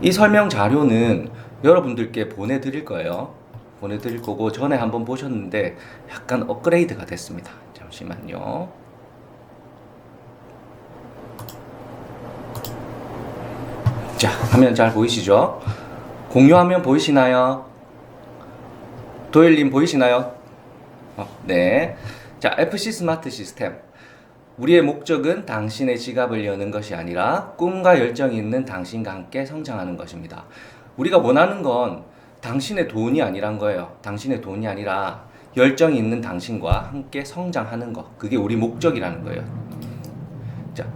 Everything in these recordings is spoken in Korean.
이 설명 자료는 여러분들께 보내드릴 거예요. 보내드릴 거고 전에 한번 보셨는데 약간 업그레이드가 됐습니다. 잠시만요. 자, 화면 잘 보이시죠? 공유화면 보이시나요? 도일님 보이시나요? 네. 자, FC 스마트 시스템. 우리의 목적은 당신의 지갑을 여는 것이 아니라 꿈과 열정이 있는 당신과 함께 성장하는 것입니다. 우리가 원하는 건 당신의 돈이 아니란 거예요. 당신의 돈이 아니라 열정이 있는 당신과 함께 성장하는 것. 그게 우리 목적이라는 거예요. 자,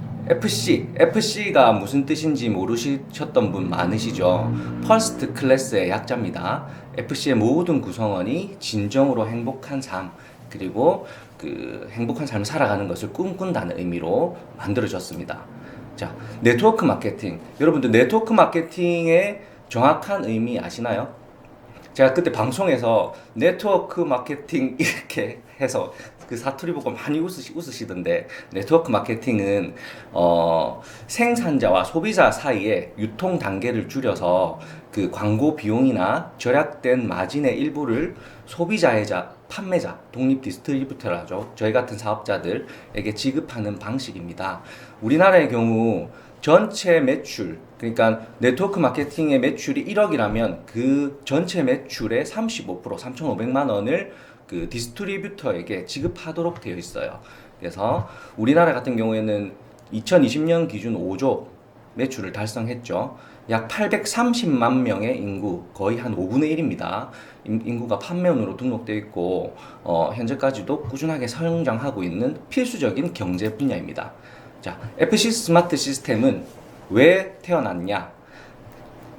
FC가 무슨 뜻인지 모르셨던 분 많으시죠? 퍼스트 클래스의 약자입니다. FC의 모든 구성원이 진정으로 행복한 삶, 그리고 그 행복한 삶을 살아가는 것을 꿈꾼다는 의미로 만들어졌습니다. 자, 네트워크 마케팅. 여러분들 네트워크 마케팅의 정확한 의미 아시나요? 제가 그때 방송에서 네트워크 마케팅 이렇게 해서 그 사투리 보고 많이 웃으시던데, 네트워크 마케팅은 생산자와 소비자 사이에 유통 단계를 줄여서 그 광고 비용이나 절약된 마진의 일부를 소비자이자 판매자, 독립 디스트리뷰터라죠. 저희 같은 사업자들에게 지급하는 방식입니다. 우리나라의 경우 전체 매출, 그러니까 네트워크 마케팅의 매출이 1억이라면 그 전체 매출의 35%, 3,500만 원을 그 디스트리뷰터에게 지급하도록 되어 있어요. 그래서 우리나라 같은 경우에는 2020년 기준 5조 매출을 달성했죠. 약 830만 명의 인구, 거의 한 5분의 1입니다. 인구가 판매원으로 등록되어 있고 현재까지도 꾸준하게 성장하고 있는 필수적인 경제 분야입니다. 자, FC 스마트 시스템은 왜 태어났냐?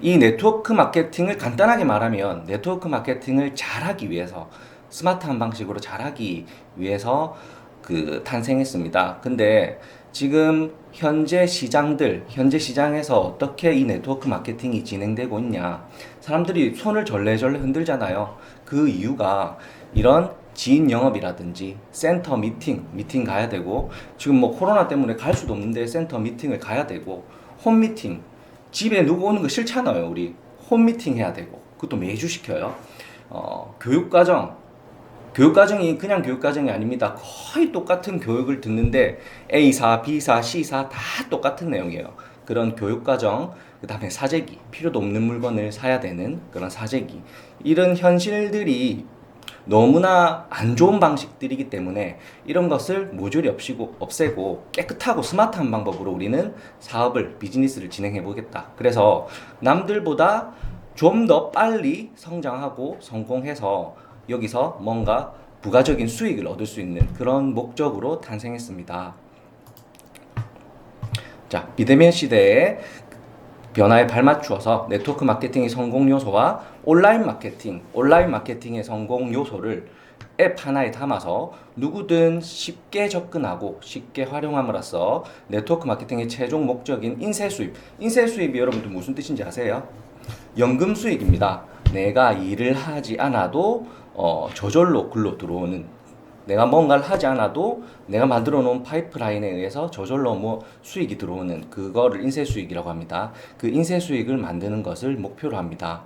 이 네트워크 마케팅을 간단하게 말하면 네트워크 마케팅을 잘하기 위해서, 스마트한 방식으로 잘하기 위해서 그 탄생했습니다. 근데 지금 현재 시장에서 어떻게 이 네트워크 마케팅이 진행되고 있냐? 사람들이 손을 절레절레 흔들잖아요. 그 이유가 이런 지인 영업이라든지 센터 미팅 가야 되고, 지금 뭐 코로나 때문에 갈 수도 없는데 센터 미팅을 가야 되고, 홈 미팅, 집에 누구 오는 거 싫잖아요. 우리 홈 미팅 해야 되고, 그것도 매주 시켜요. 교육과정이 그냥 교육과정이 아닙니다. 거의 똑같은 교육을 듣는데 A사, B사, C사 다 똑같은 내용이에요. 그런 교육과정, 그 다음에 사재기, 필요도 없는 물건을 사야 되는 그런 사재기, 이런 현실들이 너무나 안 좋은 방식들이기 때문에 이런 것을 모조리 없애고 깨끗하고 스마트한 방법으로 우리는 사업을, 비즈니스를 진행해 보겠다. 그래서 남들보다 좀 더 빨리 성장하고 성공해서 여기서 뭔가 부가적인 수익을 얻을 수 있는 그런 목적으로 탄생했습니다. 자, 비대면 시대에 변화에 발맞추어서 네트워크 마케팅의 성공 요소와 온라인 마케팅의 성공 요소를 앱 하나에 담아서 누구든 쉽게 접근하고 쉽게 활용함으로써 네트워크 마케팅의 최종 목적인 인쇄 수입이 여러분들 무슨 뜻인지 아세요? 연금 수익입니다. 내가 일을 하지 않아도 저절로 글로 들어오는, 내가 뭔가를 하지 않아도 내가 만들어 놓은 파이프라인에 의해서 저절로 뭐 수익이 들어오는 그거를 인쇄 수익이라고 합니다. 그 인쇄 수익을 만드는 것을 목표로 합니다.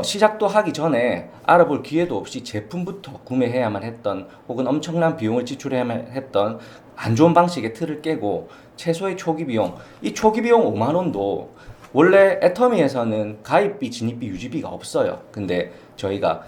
시작도 하기 전에 알아볼 기회도 없이 제품부터 구매해야만 했던, 혹은 엄청난 비용을 지출해야만 했던 안 좋은 방식의 틀을 깨고 최소의 초기 비용, 이 초기 비용 5만 원도 원래 애터미에서는 가입비, 진입비, 유지비가 없어요. 근데 저희가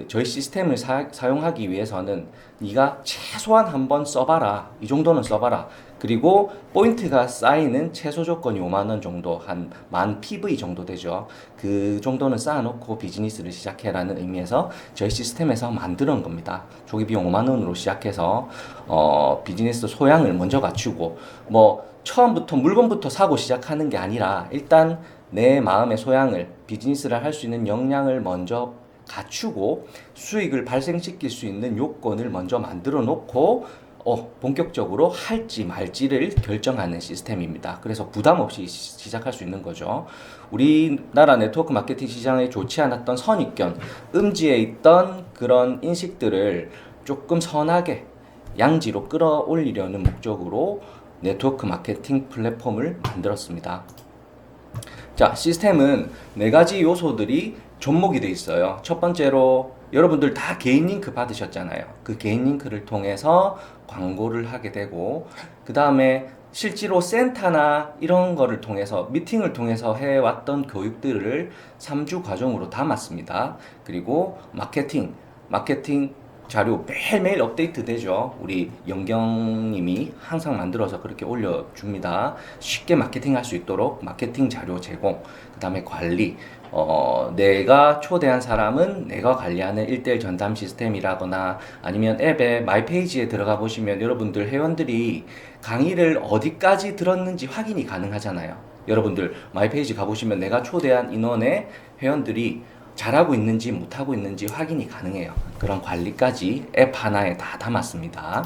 저희 시스템을 사용하기 위해서는 네가 최소한 한번 써봐라. 이 정도는 써봐라. 그리고 포인트가 쌓이는 최소 조건이 5만 원 정도, 한 10,000 PV 정도 되죠. 그 정도는 쌓아놓고 비즈니스를 시작해라는 의미에서 저희 시스템에서 만들어 놓은 겁니다. 초기 비용 5만 원으로 시작해서 비즈니스 소양을 먼저 갖추고, 뭐 처음부터 물건부터 사고 시작하는 게 아니라 일단 내 마음의 소양을, 비즈니스를 할 수 있는 역량을 먼저 갖추고 수익을 발생시킬 수 있는 요건을 먼저 만들어 놓고 본격적으로 할지 말지를 결정하는 시스템입니다. 그래서 부담 없이 시작할 수 있는 거죠. 우리나라 네트워크 마케팅 시장에 좋지 않았던 선입견, 음지에 있던 그런 인식들을 조금 선하게 양지로 끌어올리려는 목적으로 네트워크 마케팅 플랫폼을 만들었습니다. 자, 시스템은 네 가지 요소들이 접목이 돼 있어요. 첫 번째로 여러분들 다 개인 링크 받으셨잖아요. 그 개인 링크를 통해서 광고를 하게 되고, 그 다음에 실제로 센터나 이런 거를 통해서 미팅을 통해서 해왔던 교육들을 3주 과정으로 담았습니다. 그리고 마케팅 자료 매일매일 업데이트 되죠. 우리 영경님이 항상 만들어서 그렇게 올려줍니다. 쉽게 마케팅 할 수 있도록 마케팅 자료 제공, 그 다음에 관리, 내가 초대한 사람은 내가 관리하는 1대1 전담 시스템이라거나 아니면 앱의 마이 페이지에 들어가 보시면 여러분들 회원들이 강의를 어디까지 들었는지 확인이 가능하잖아요. 여러분들 마이 페이지 가보시면 내가 초대한 인원의 회원들이 잘하고 있는지 못하고 있는지 확인이 가능해요. 그런 관리까지 앱 하나에 다 담았습니다.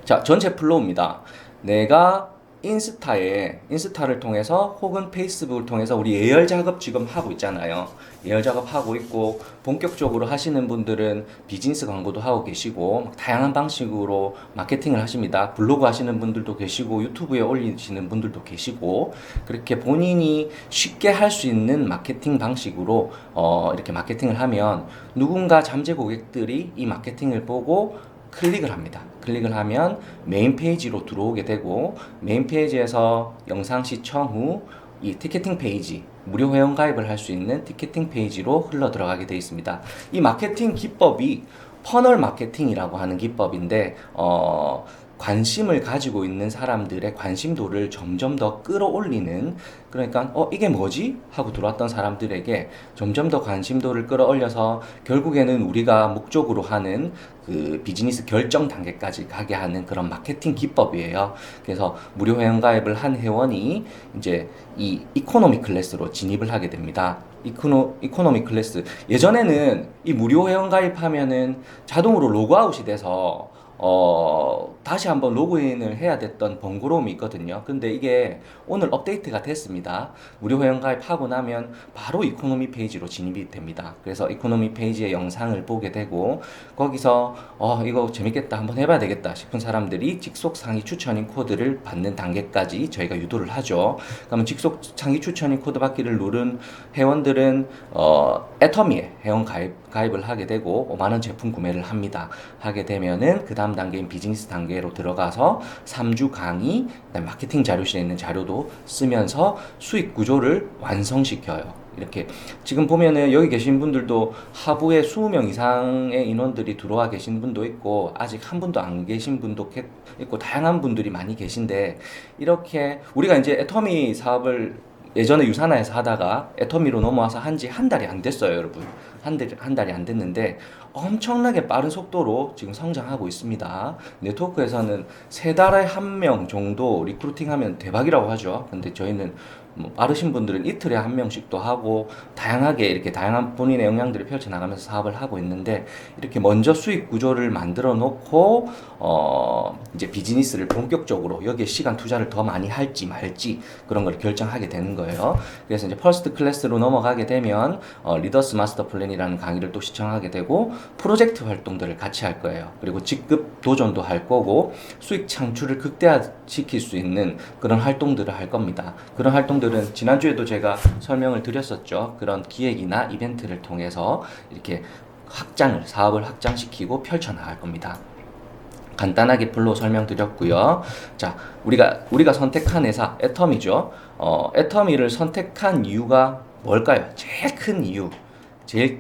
자, 전체 플로우입니다. 내가 인스타를 통해서 혹은 페이스북을 통해서 우리 예열 작업 지금 하고 있잖아요. 예열 작업 하고 있고, 본격적으로 하시는 분들은 비즈니스 광고도 하고 계시고 다양한 방식으로 마케팅을 하십니다. 블로그 하시는 분들도 계시고 유튜브에 올리시는 분들도 계시고, 그렇게 본인이 쉽게 할 수 있는 마케팅 방식으로 이렇게 마케팅을 하면 누군가 잠재 고객들이 이 마케팅을 보고 클릭을 합니다. 클릭을 하면 메인 페이지로 들어오게 되고, 메인 페이지에서 영상 시청 후 이 티켓팅 페이지, 무료 회원 가입을 할 수 있는 티켓팅 페이지로 흘러 들어가게 되어 있습니다. 이 마케팅 기법이 퍼널 마케팅이라고 하는 기법인데, 관심을 가지고 있는 사람들의 관심도를 점점 더 끌어올리는, 그러니까 이게 뭐지? 하고 들어왔던 사람들에게 점점 더 관심도를 끌어올려서 결국에는 우리가 목적으로 하는 그 비즈니스 결정 단계까지 가게 하는 그런 마케팅 기법이에요. 그래서 무료 회원 가입을 한 회원이 이제 이 이코노미 클래스로 진입을 하게 됩니다. 이코노미 클래스, 예전에는 이 무료 회원 가입하면은 자동으로 로그아웃이 돼서 다시 한번 로그인을 해야 됐던 번거로움이 있거든요. 근데 이게 오늘 업데이트가 됐습니다. 무료 회원 가입하고 나면 바로 이코노미 페이지로 진입이 됩니다. 그래서 이코노미 페이지의 영상을 보게 되고, 거기서 이거 재밌겠다, 한번 해봐야 되겠다 싶은 사람들이 직속 상위 추천인 코드를 받는 단계까지 저희가 유도를 하죠. 그러면 직속 상위 추천인 코드 받기를 누른 회원들은 애터미에 회원 가입을 하게 되고 5만 원 제품 구매를 합니다. 하게 되면은 그 다음 단계인 비즈니스 단계로 들어가서 3주 강의, 그다음에 마케팅 자료실에 있는 자료도 쓰면서 수익 구조를 완성시켜요. 이렇게 지금 보면은 여기 계신 분들도 하부에 20명 이상의 인원들이 들어와 계신 분도 있고, 아직 한 분도 안 계신 분도 있고, 다양한 분들이 많이 계신데, 이렇게 우리가 이제 애터미 사업을 예전에 유사나에서 하다가 애터미로 넘어와서 한지 한 달이 안 됐어요, 여러분. 한 달이 안 됐는데 엄청나게 빠른 속도로 지금 성장하고 있습니다. 네트워크에서는 세 달에 한 명 정도 리크루팅하면 대박이라고 하죠. 근데 저희는 빠르신 분들은 이틀에 한 명씩도 하고 다양하게 이렇게 다양한 본인의 역량들을 펼쳐나가면서 사업을 하고 있는데, 이렇게 먼저 수익 구조를 만들어 놓고 이제 비즈니스를 본격적으로 여기에 시간 투자를 더 많이 할지 말지 그런 걸 결정하게 되는 거예요. 그래서 이제 퍼스트 클래스로 넘어가게 되면 리더스 마스터 플랜이라는 강의를 또 시청하게 되고 프로젝트 활동들을 같이 할 거예요. 그리고 직급 도전도 할 거고 수익 창출을 극대화시킬 수 있는 그런 활동들을 할 겁니다. 그런 활동들은 지난주에도 제가 설명을 드렸었죠. 그런 기획이나 이벤트를 통해서 이렇게 사업을 확장시키고 펼쳐나갈 겁니다. 간단하게 플로우 설명드렸고요. 자, 우리가 선택한 회사 애터미죠. 애터미를 선택한 이유가 뭘까요? 제일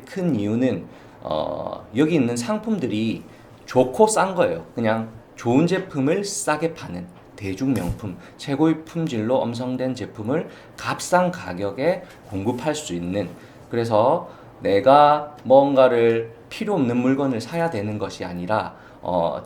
큰 이유는 여기 있는 상품들이 좋고 싼 거예요. 그냥 좋은 제품을 싸게 파는 대중 명품, 최고의 품질로 엄성된 제품을 값싼 가격에 공급할 수 있는, 그래서 내가 뭔가를 필요 없는 물건을 사야 되는 것이 아니라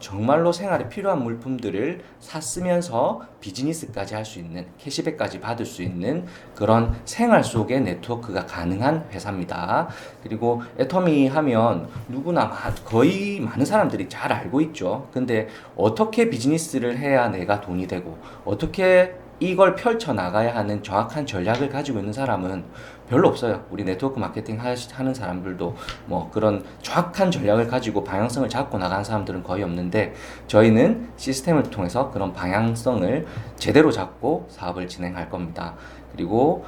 정말로 생활에 필요한 물품들을 샀으면서 비즈니스까지 할 수 있는, 캐시백까지 받을 수 있는 그런 생활 속의 네트워크가 가능한 회사입니다. 그리고 애터미 하면 누구나 거의 많은 사람들이 잘 알고 있죠. 근데 어떻게 비즈니스를 해야 내가 돈이 되고 어떻게 이걸 펼쳐나가야 하는 정확한 전략을 가지고 있는 사람은 별로 없어요. 우리 네트워크 마케팅 하는 사람들도 뭐 그런 정확한 전략을 가지고 방향성을 잡고 나가는 사람들은 거의 없는데, 저희는 시스템을 통해서 그런 방향성을 제대로 잡고 사업을 진행할 겁니다. 그리고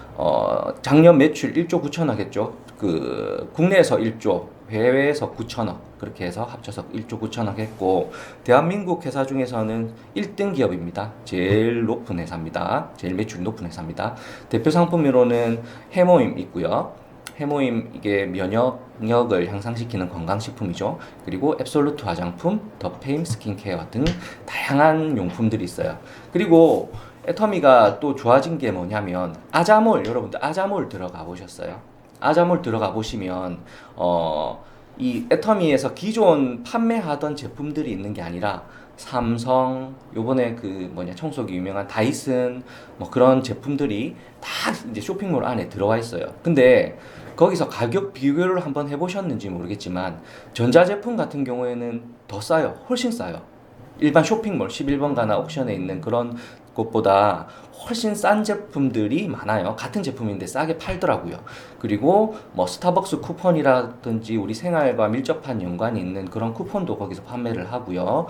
작년 매출 1조 9천억 했죠. 그 국내에서 1조, 해외에서 9천억 그렇게 해서 합쳐서 1조 9천억 했고 대한민국 회사 중에서는 1등 기업입니다. 제일 높은 회사입니다. 제일 매출이 높은 회사입니다. 대표 상품으로는 해모임 있고요. 해모임 이게 면역력을 향상시키는 건강식품이죠. 그리고 앱솔루트 화장품, 더페임 스킨케어 등 다양한 용품들이 있어요. 그리고 애터미가 또 좋아진 게 뭐냐면 아자몰, 여러분들 아자몰 들어가 보셨어요? 아자몰 들어가 보시면 이 애터미에서 기존 판매하던 제품들이 있는 게 아니라 삼성, 요번에 그 뭐냐 청소기 유명한 다이슨 뭐 그런 제품들이 다 이제 쇼핑몰 안에 들어와 있어요. 근데 거기서 가격 비교를 한번 해보셨는지 모르겠지만 전자제품 같은 경우에는 더 싸요. 훨씬 싸요. 일반 쇼핑몰 11번 가나 옥션에 있는 그런 곳보다 훨씬 싼 제품들이 많아요. 같은 제품인데 싸게 팔더라고요. 그리고 뭐 스타벅스 쿠폰이라든지 우리 생활과 밀접한 연관이 있는 그런 쿠폰도 거기서 판매를 하고요.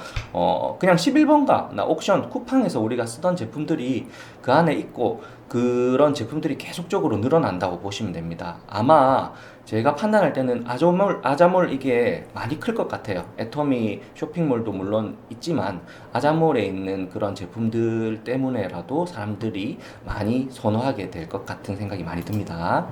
그냥 11번가나 옥션, 쿠팡에서 우리가 쓰던 제품들이 그 안에 있고 그런 제품들이 계속적으로 늘어난다고 보시면 됩니다. 아마 제가 판단할 때는 아자몰 이게 많이 클 것 같아요. 애터미 쇼핑몰도 물론 있지만 아자몰에 있는 그런 제품들 때문에라도 사람들이 많이 선호하게 될 것 같은 생각이 많이 듭니다.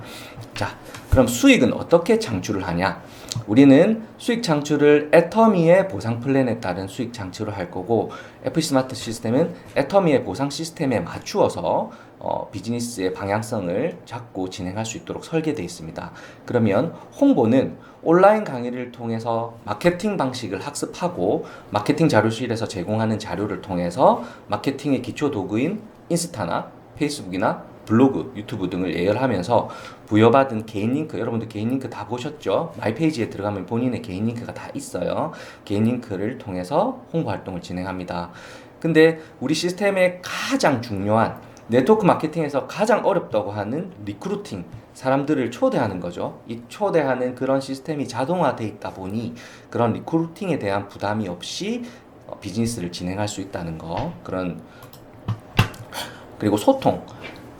자, 그럼 수익은 어떻게 창출을 하냐? 우리는 수익 창출을 애터미의 보상 플랜에 따른 수익 창출을 할 거고 FC 스마트 시스템은 애터미의 보상 시스템에 맞추어서 비즈니스의 방향성을 잡고 진행할 수 있도록 설계되어 있습니다. 그러면 홍보는 온라인 강의를 통해서 마케팅 방식을 학습하고 마케팅 자료실에서 제공하는 자료를 통해서 마케팅의 기초 도구인 인스타나 페이스북이나 블로그, 유튜브 등을 예열하면서 부여받은 개인 링크, 여러분들 개인 링크 다 보셨죠? 마이페이지에 들어가면 본인의 개인 링크가 다 있어요. 개인 링크를 통해서 홍보 활동을 진행합니다. 근데 우리 시스템의 가장 중요한 네트워크 마케팅에서 가장 어렵다고 하는 리크루팅, 사람들을 초대하는 거죠. 이 초대하는 그런 시스템이 자동화되어 있다 보니 그런 리크루팅에 대한 부담이 없이 비즈니스를 진행할 수 있다는 거. 그리고 소통.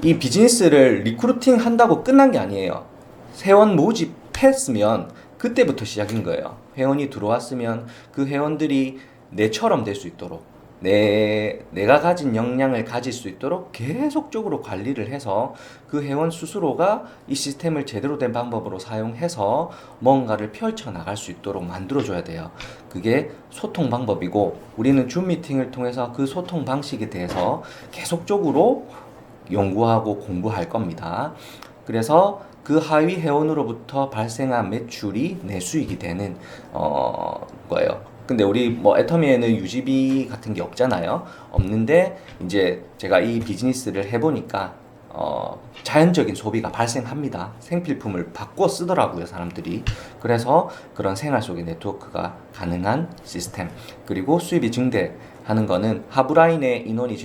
이 비즈니스를 리크루팅 한다고 끝난 게 아니에요. 회원 모집했으면 그때부터 시작인 거예요. 회원이 들어왔으면 그 회원들이 내처럼 될 수 있도록 내가 가진 역량을 가질 수 있도록 계속적으로 관리를 해서 그 회원 스스로가 이 시스템을 제대로 된 방법으로 사용해서 뭔가를 펼쳐 나갈 수 있도록 만들어줘야 돼요. 그게 소통 방법이고 우리는 줌 미팅을 통해서 그 소통 방식에 대해서 계속적으로 연구하고 공부할 겁니다. 그래서 그 하위 회원으로부터 발생한 매출이 내 수익이 되는 거예요. 근데 우리 뭐 애터미에는 유지비 같은 게 없잖아요. 없는데 이제 제가 이 비즈니스를 해보니까 자연적인 소비가 발생합니다. 생필품을 바꿔 쓰더라고요, 사람들이. 그래서 그런 생활 속의 네트워크가 가능한 시스템. 그리고 수입이 증대하는 거는 하부 라인의 인원이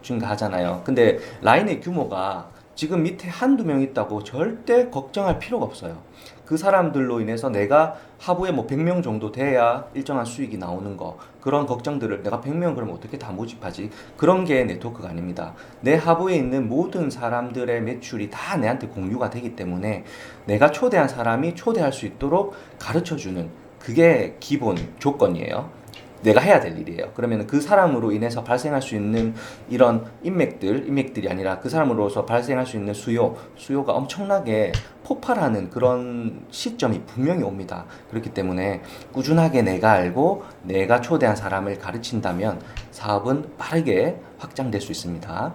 증가하잖아요. 근데 라인의 규모가 지금 밑에 한두 명 있다고 절대 걱정할 필요가 없어요. 그 사람들로 인해서 내가 하부에 뭐 100명 정도 돼야 일정한 수익이 나오는 거, 그런 걱정들을 내가 100명 그럼 어떻게 다 모집하지? 그런 게 네트워크가 아닙니다. 내 하부에 있는 모든 사람들의 매출이 다 내한테 공유가 되기 때문에 내가 초대한 사람이 초대할 수 있도록 가르쳐주는 그게 기본 조건이에요. 내가 해야 될 일이에요. 그러면 그 사람으로 인해서 발생할 수 있는 이런 인맥들이 아니라 그 사람으로서 발생할 수 있는 수요가 엄청나게 폭발하는 그런 시점이 분명히 옵니다. 그렇기 때문에 꾸준하게 내가 알고 내가 초대한 사람을 가르친다면 사업은 빠르게 확장될 수 있습니다.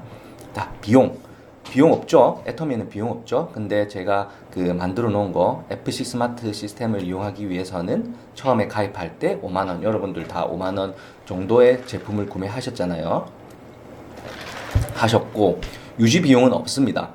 자, 비용 없죠. 애터미에는 비용 없죠. 근데 제가 그 만들어 놓은 거 FC 스마트 시스템을 이용하기 위해서는 처음에 가입할 때 5만 원, 여러분들 다 5만 원 정도의 제품을 구매하셨잖아요. 하셨고 유지 비용은 없습니다.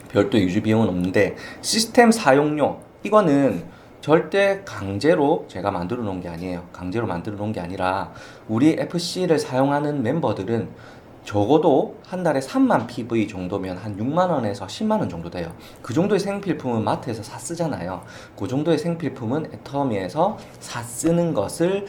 별도의 유지 비용은 없는데 시스템 사용료 이거는 절대 강제로 제가 만들어 놓은 게 아니에요. 강제로 만들어 놓은 게 아니라 우리 FC를 사용하는 멤버들은 적어도 한 달에 3만 PV 정도면 한 6만 원에서 10만 원 정도 돼요. 그 정도의 생필품은 마트에서 사 쓰잖아요. 그 정도의 생필품은 애터미에서 사 쓰는 것을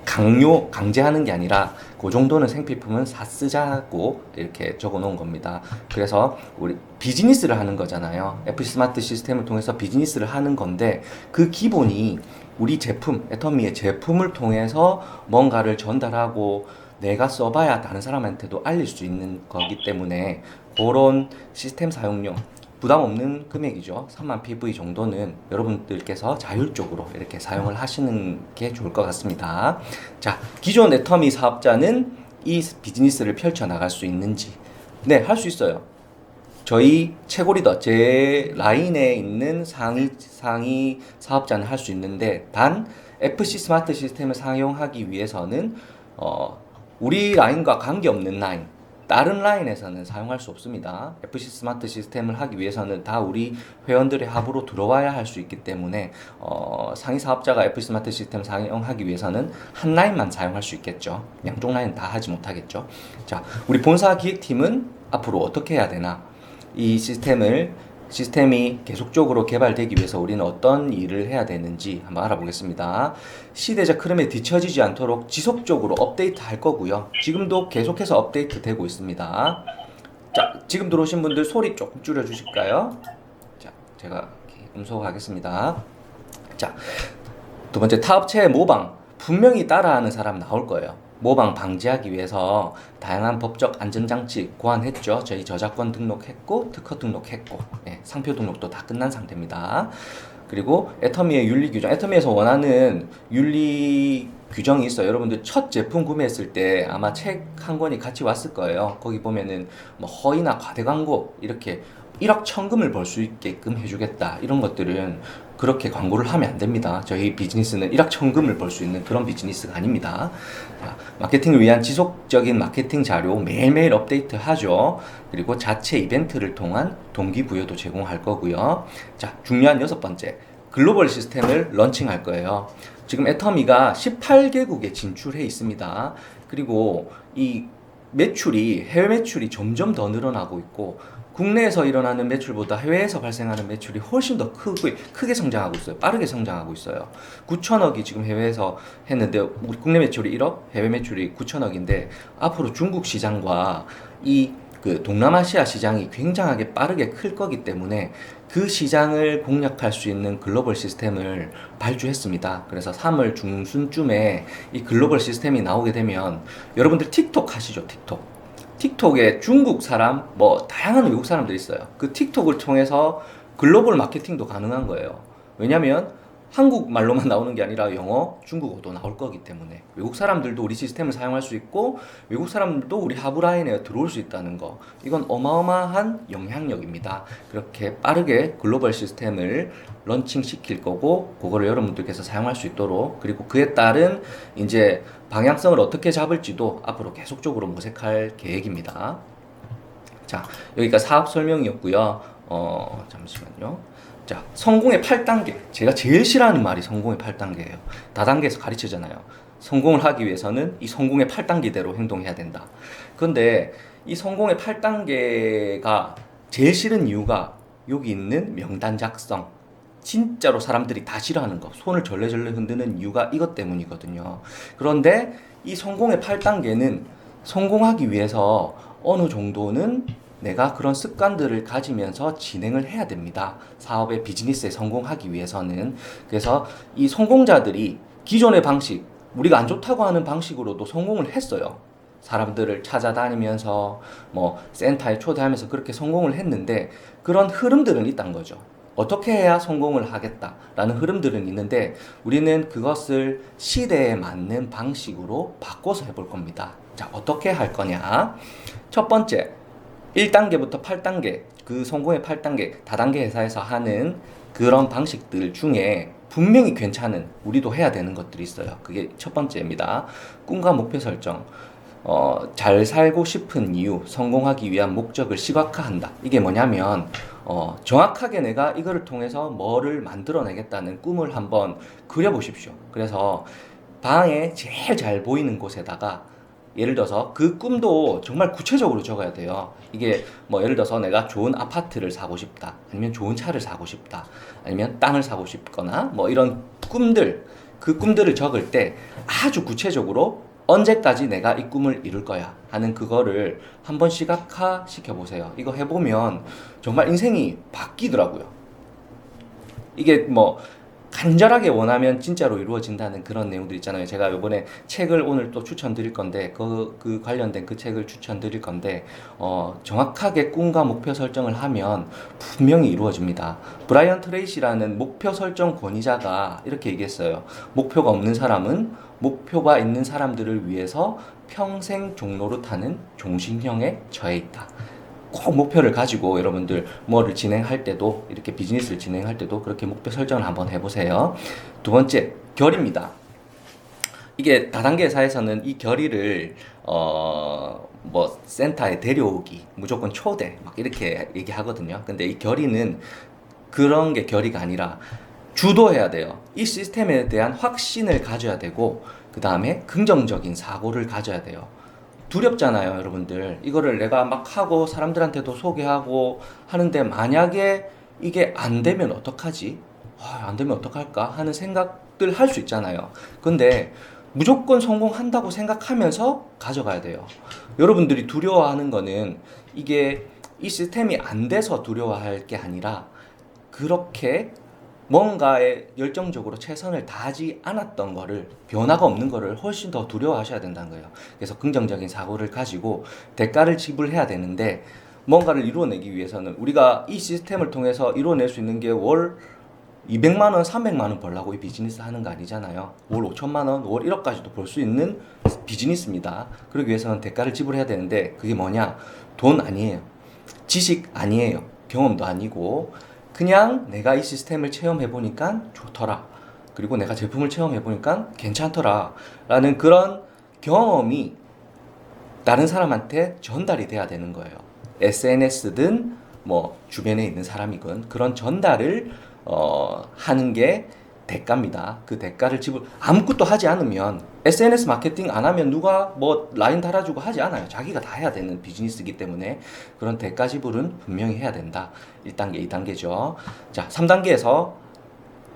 강제하는 게 아니라 그 정도는 생필품은 쓰자고 이렇게 적어 놓은 겁니다. 그래서 우리 비즈니스를 하는 거잖아요. FC 스마트 시스템을 통해서 비즈니스를 하는 건데 그 기본이 우리 제품, 애터미의 제품을 통해서 뭔가를 전달하고 내가 써봐야 다른 사람한테도 알릴 수 있는 거기 때문에 그런 시스템 사용료 부담 없는 금액이죠. 3만 PV 정도는 여러분들께서 자율적으로 이렇게 사용을 하시는 게 좋을 것 같습니다. 자, 기존 애터미 사업자는 이 비즈니스를 펼쳐나갈 수 있는지. 네, 할 수 있어요. 저희 최고 리더, 제 라인에 있는 상위 사업자는 할 수 있는데, 단, FC 스마트 시스템을 사용하기 위해서는, 우리 라인과 관계없는 라인, 다른 라인에서는 사용할 수 없습니다. FC 스마트 시스템을 하기 위해서는 다 우리 회원들의 합으로 들어와야 할 수 있기 때문에 상위 사업자가 FC 스마트 시스템을 사용하기 위해서는 한 라인만 사용할 수 있겠죠. 양쪽 라인 다 하지 못하겠죠. 자, 우리 본사 기획팀은 앞으로 어떻게 해야 되나? 이 시스템이 계속적으로 개발되기 위해서 우리는 어떤 일을 해야 되는지 한번 알아보겠습니다. 시대적 흐름에 뒤처지지 않도록 지속적으로 업데이트 할 거고요. 지금도 계속해서 업데이트 되고 있습니다. 자, 지금 들어오신 분들 소리 조금 줄여 주실까요? 자, 제가 음소하겠습니다. 자, 두 번째, 타업체의 모방. 분명히 따라하는 사람 나올 거예요. 모방 방지하기 위해서 다양한 법적 안전장치 고안했죠. 저희 저작권 등록했고 특허 등록했고 상표 등록도 다 끝난 상태입니다. 그리고 애터미의 윤리 규정, 애터미에서 원하는 윤리 규정이 있어요. 여러분들 첫 제품 구매했을 때 아마 책 한 권이 같이 왔을 거예요. 거기 보면은 뭐 허위나 과대 광고 이렇게 1억 천금을 벌 수 있게끔 해주겠다 이런 것들은 그렇게 광고를 하면 안 됩니다. 저희 비즈니스는 1억 천금을 벌 수 있는 그런 비즈니스가 아닙니다. 자, 마케팅을 위한 지속적인 마케팅 자료 매일매일 업데이트 하죠. 그리고 자체 이벤트를 통한 동기부여도 제공할 거고요. 자, 중요한 6번째, 글로벌 시스템을 런칭할 거예요. 지금 애터미가 18개국에 진출해 있습니다. 그리고 이 해외 매출이 점점 더 늘어나고 있고 국내에서 일어나는 매출보다 해외에서 발생하는 매출이 훨씬 더 크게 성장하고 있어요. 빠르게 성장하고 있어요. 9천억이 지금 해외에서 했는데 우리 국내 매출이 1억, 해외 매출이 9천억인데 앞으로 중국 시장과 그 동남아시아 시장이 굉장하게 빠르게 클 거기 때문에 그 시장을 공략할 수 있는 글로벌 시스템을 발주했습니다. 그래서 3월 중순쯤에 이 글로벌 시스템이 나오게 되면 여러분들 틱톡 하시죠, 틱톡. 틱톡에 중국 사람, 뭐 다양한 외국 사람들이 있어요. 그 틱톡을 통해서 글로벌 마케팅도 가능한 거예요. 왜냐면 한국말로만 나오는 게 아니라 영어, 중국어도 나올 거기 때문에 외국 사람들도 우리 시스템을 사용할 수 있고 외국 사람들도 우리 하브라인에 들어올 수 있다는 거, 이건 어마어마한 영향력입니다. 그렇게 빠르게 글로벌 시스템을 런칭 시킬 거고 그거를 여러분들께서 사용할 수 있도록, 그리고 그에 따른 이제 방향성을 어떻게 잡을지도 앞으로 계속적으로 모색할 계획입니다. 자, 여기가 사업 설명이었고요. 잠시만요. 자, 성공의 8단계. 제가 제일 싫어하는 말이 성공의 8단계예요. 다단계에서 가르치잖아요. 성공을 하기 위해서는 이 성공의 8단계대로 행동해야 된다. 그런데 이 성공의 8단계가 제일 싫은 이유가 여기 있는 명단 작성. 진짜로 사람들이 다 싫어하는 거, 손을 절레절레 흔드는 이유가 이것 때문이거든요. 그런데 이 성공의 8단계는 성공하기 위해서 어느 정도는 내가 그런 습관들을 가지면서 진행을 해야 됩니다. 사업의 비즈니스에 성공하기 위해서는. 그래서 이 성공자들이 기존의 방식, 우리가 안 좋다고 하는 방식으로도 성공을 했어요. 사람들을 찾아다니면서 뭐 센터에 초대하면서 그렇게 성공을 했는데 그런 흐름들은 있단 거죠. 어떻게 해야 성공을 하겠다라는 흐름들은 있는데 우리는 그것을 시대에 맞는 방식으로 바꿔서 해볼 겁니다. 자, 어떻게 할 거냐? 첫 번째, 1단계부터 8단계, 그 성공의 8단계, 다단계 회사에서 하는 그런 방식들 중에 분명히 괜찮은, 우리도 해야 되는 것들이 있어요. 그게 첫 번째입니다. 꿈과 목표 설정. 잘 살고 싶은 이유, 성공하기 위한 목적을 시각화한다. 이게 뭐냐면, 정확하게 내가 이거를 통해서 뭐를 만들어내겠다는 꿈을 한번 그려보십시오. 그래서 방에 제일 잘 보이는 곳에다가 예를 들어서 그 꿈도 정말 구체적으로 적어야 돼요. 이게 뭐 예를 들어서 내가 좋은 아파트를 사고 싶다, 아니면 좋은 차를 사고 싶다, 아니면 땅을 사고 싶거나 뭐 이런 꿈들, 그 꿈들을 적을 때 아주 구체적으로 언제까지 내가 이 꿈을 이룰 거야 하는 그거를 한번 시각화 시켜보세요. 이거 해보면 정말 인생이 바뀌더라고요. 이게 뭐 간절하게 원하면 진짜로 이루어진다는 그런 내용들 있잖아요. 제가 이번에 책을 오늘 또 추천드릴 건데 그 관련된 그 책을 추천드릴 건데 정확하게 꿈과 목표 설정을 하면 분명히 이루어집니다. 브라이언 트레이시라는 목표 설정 권위자가 이렇게 얘기했어요. 목표가 없는 사람은 목표가 있는 사람들을 위해서 평생 종로를 타는 종신형에 처해 있다. 꼭 목표를 가지고 여러분들 뭐를 진행할 때도 이렇게 비즈니스를 진행할 때도 그렇게 목표 설정을 한번 해보세요. 두 번째, 결의입니다. 이게 다단계 회사에서는 이 결의를 뭐 센터에 데려오기, 무조건 초대 막 이렇게 얘기하거든요. 근데 이 결의는 그런 게 결의가 아니라 주도해야 돼요. 이 시스템에 대한 확신을 가져야 되고 그 다음에 긍정적인 사고를 가져야 돼요. 두렵잖아요, 여러분들. 이거를 내가 막 하고 사람들한테도 소개하고 하는데 만약에 이게 안 되면 어떡하지? 안 되면 어떡할까? 하는 생각들 할 수 있잖아요. 근데 무조건 성공한다고 생각하면서 가져가야 돼요. 여러분들이 두려워하는 거는 이게 이 시스템이 안 돼서 두려워할 게 아니라 그렇게 뭔가에 열정적으로 최선을 다하지 않았던 거를, 변화가 없는 거를 훨씬 더 두려워하셔야 된다는 거예요. 그래서 긍정적인 사고를 가지고 대가를 지불해야 되는데, 뭔가를 이루어내기 위해서는 우리가 이 시스템을 통해서 이루어낼 수 있는 게 월 200만 원, 300만 원 벌라고 이 비즈니스 하는 거 아니잖아요. 월 5천만 원, 월 1억까지도 벌 수 있는 비즈니스입니다. 그러기 위해서는 대가를 지불해야 되는데 그게 뭐냐? 돈 아니에요. 지식 아니에요. 경험도 아니고 그냥 내가 이 시스템을 체험해 보니까 좋더라. 그리고 내가 제품을 체험해 보니까 괜찮더라. 라는 그런 경험이 다른 사람한테 전달이 돼야 되는 거예요. SNS든 뭐 주변에 있는 사람이건 그런 전달을 하는 게 대가입니다. 그 대가를 아무것도 하지 않으면, SNS 마케팅 안 하면 누가 뭐 라인 달아주고 하지 않아요. 자기가 다 해야 되는 비즈니스이기 때문에 그런 대가 지불은 분명히 해야 된다. 1단계, 2단계죠. 자, 3단계에서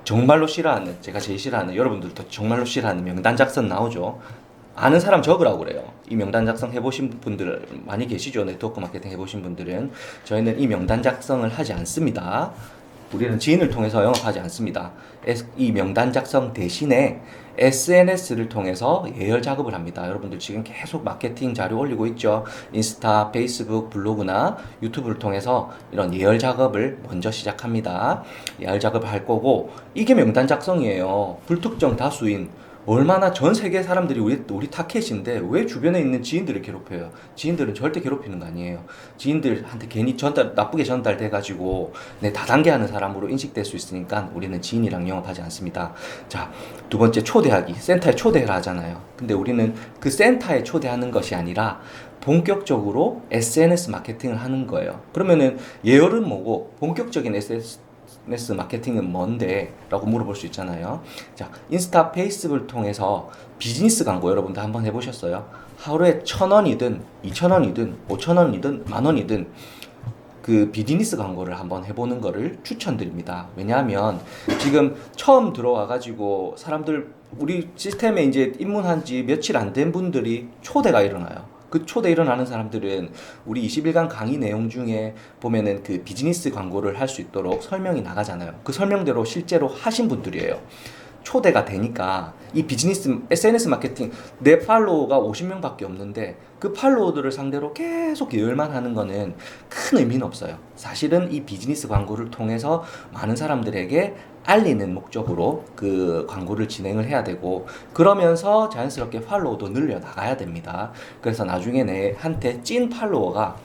정말로 싫어하는, 제가 제일 싫어하는, 여러분들도 정말로 싫어하는 명단 작성 나오죠. 아는 사람 적으라고 그래요. 이 명단 작성 해보신 분들 많이 계시죠. 네트워크 마케팅 해보신 분들은. 저희는 이 명단 작성을 하지 않습니다. 우리는 지인을 통해서 영업하지 않습니다. 이 명단 작성 대신에 SNS를 통해서 예열 작업을 합니다. 여러분들 지금 계속 마케팅 자료 올리고 있죠. 인스타, 페이스북, 블로그나 유튜브를 통해서 이런 예열 작업을 먼저 시작합니다. 예열 작업을 할 거고, 이게 명단 작성이에요. 불특정 다수인, 얼마나 전 세계 사람들이 우리 타켓인데 왜 주변에 있는 지인들을 괴롭혀요? 지인들은 절대 괴롭히는 거 아니에요. 지인들한테 괜히 나쁘게 전달돼가지고 내 다단계 하는 사람으로 인식될 수 있으니까 우리는 지인이랑 영업하지 않습니다. 자, 두 번째, 초대하기. 센터에 초대를 하잖아요. 근데 우리는 그 센터에 초대하는 것이 아니라 본격적으로 SNS 마케팅을 하는 거예요. 그러면은 예열은 뭐고 본격적인 SNS 마케팅은 뭔데? 라고 물어볼 수 있잖아요. 자, 인스타, 페이스북을 통해서 비즈니스 광고 여러분들 한번 해보셨어요? 하루에 1,000원이든 2,000원이든 5,000원이든 만원이든 그 비즈니스 광고를 한번 해보는 거를 추천드립니다. 왜냐하면 지금 처음 들어와가지고 사람들, 우리 시스템에 이제 입문한 지 며칠 안 된 분들이 초대가 일어나요. 그 초대 일어나는 사람들은 우리 20일간 강의 내용 중에 보면은 그 비즈니스 광고를 할 수 있도록 설명이 나가잖아요. 그 설명대로 실제로 하신 분들이에요. 초대가 되니까 이 비즈니스 SNS 마케팅, 내 팔로워가 50명밖에 없는데 그 팔로워들을 상대로 계속 예열만 하는 거는 큰 의미는 없어요. 사실은 이 비즈니스 광고를 통해서 많은 사람들에게 알리는 목적으로 그 광고를 진행을 해야 되고, 그러면서 자연스럽게 팔로워도 늘려 나가야 됩니다. 그래서 나중에 내한테 찐 팔로워가,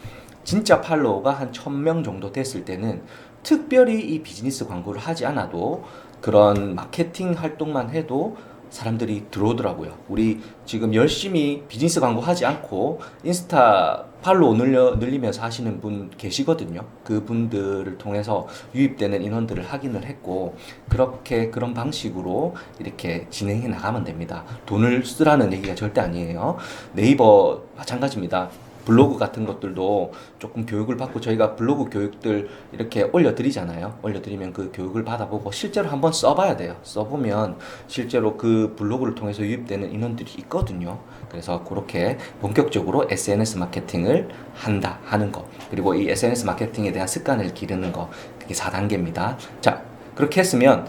진짜 팔로워가 한 1,000명 정도 됐을 때는 특별히 이 비즈니스 광고를 하지 않아도 그런 마케팅 활동만 해도 사람들이 들어오더라고요. 우리 지금 열심히 비즈니스 광고 하지 않고 인스타 팔로우 늘리면서 하시는 분 계시거든요. 그분들을 통해서 유입되는 인원들을 확인을 했고, 그렇게 그런 방식으로 이렇게 진행해 나가면 됩니다. 돈을 쓰라는 얘기가 절대 아니에요. 네이버 마찬가지입니다. 블로그 같은 것들도 조금 교육을 받고 저희가 블로그 교육들 이렇게 올려드리잖아요. 올려드리면 그 교육을 받아보고 실제로 한번 써봐야 돼요. 써보면 실제로 그 블로그를 통해서 유입되는 인원들이 있거든요. 그래서 그렇게 본격적으로 SNS 마케팅을 한다 하는 거, 그리고 이 SNS 마케팅에 대한 습관을 기르는 거, 그게 4단계입니다. 자, 그렇게 했으면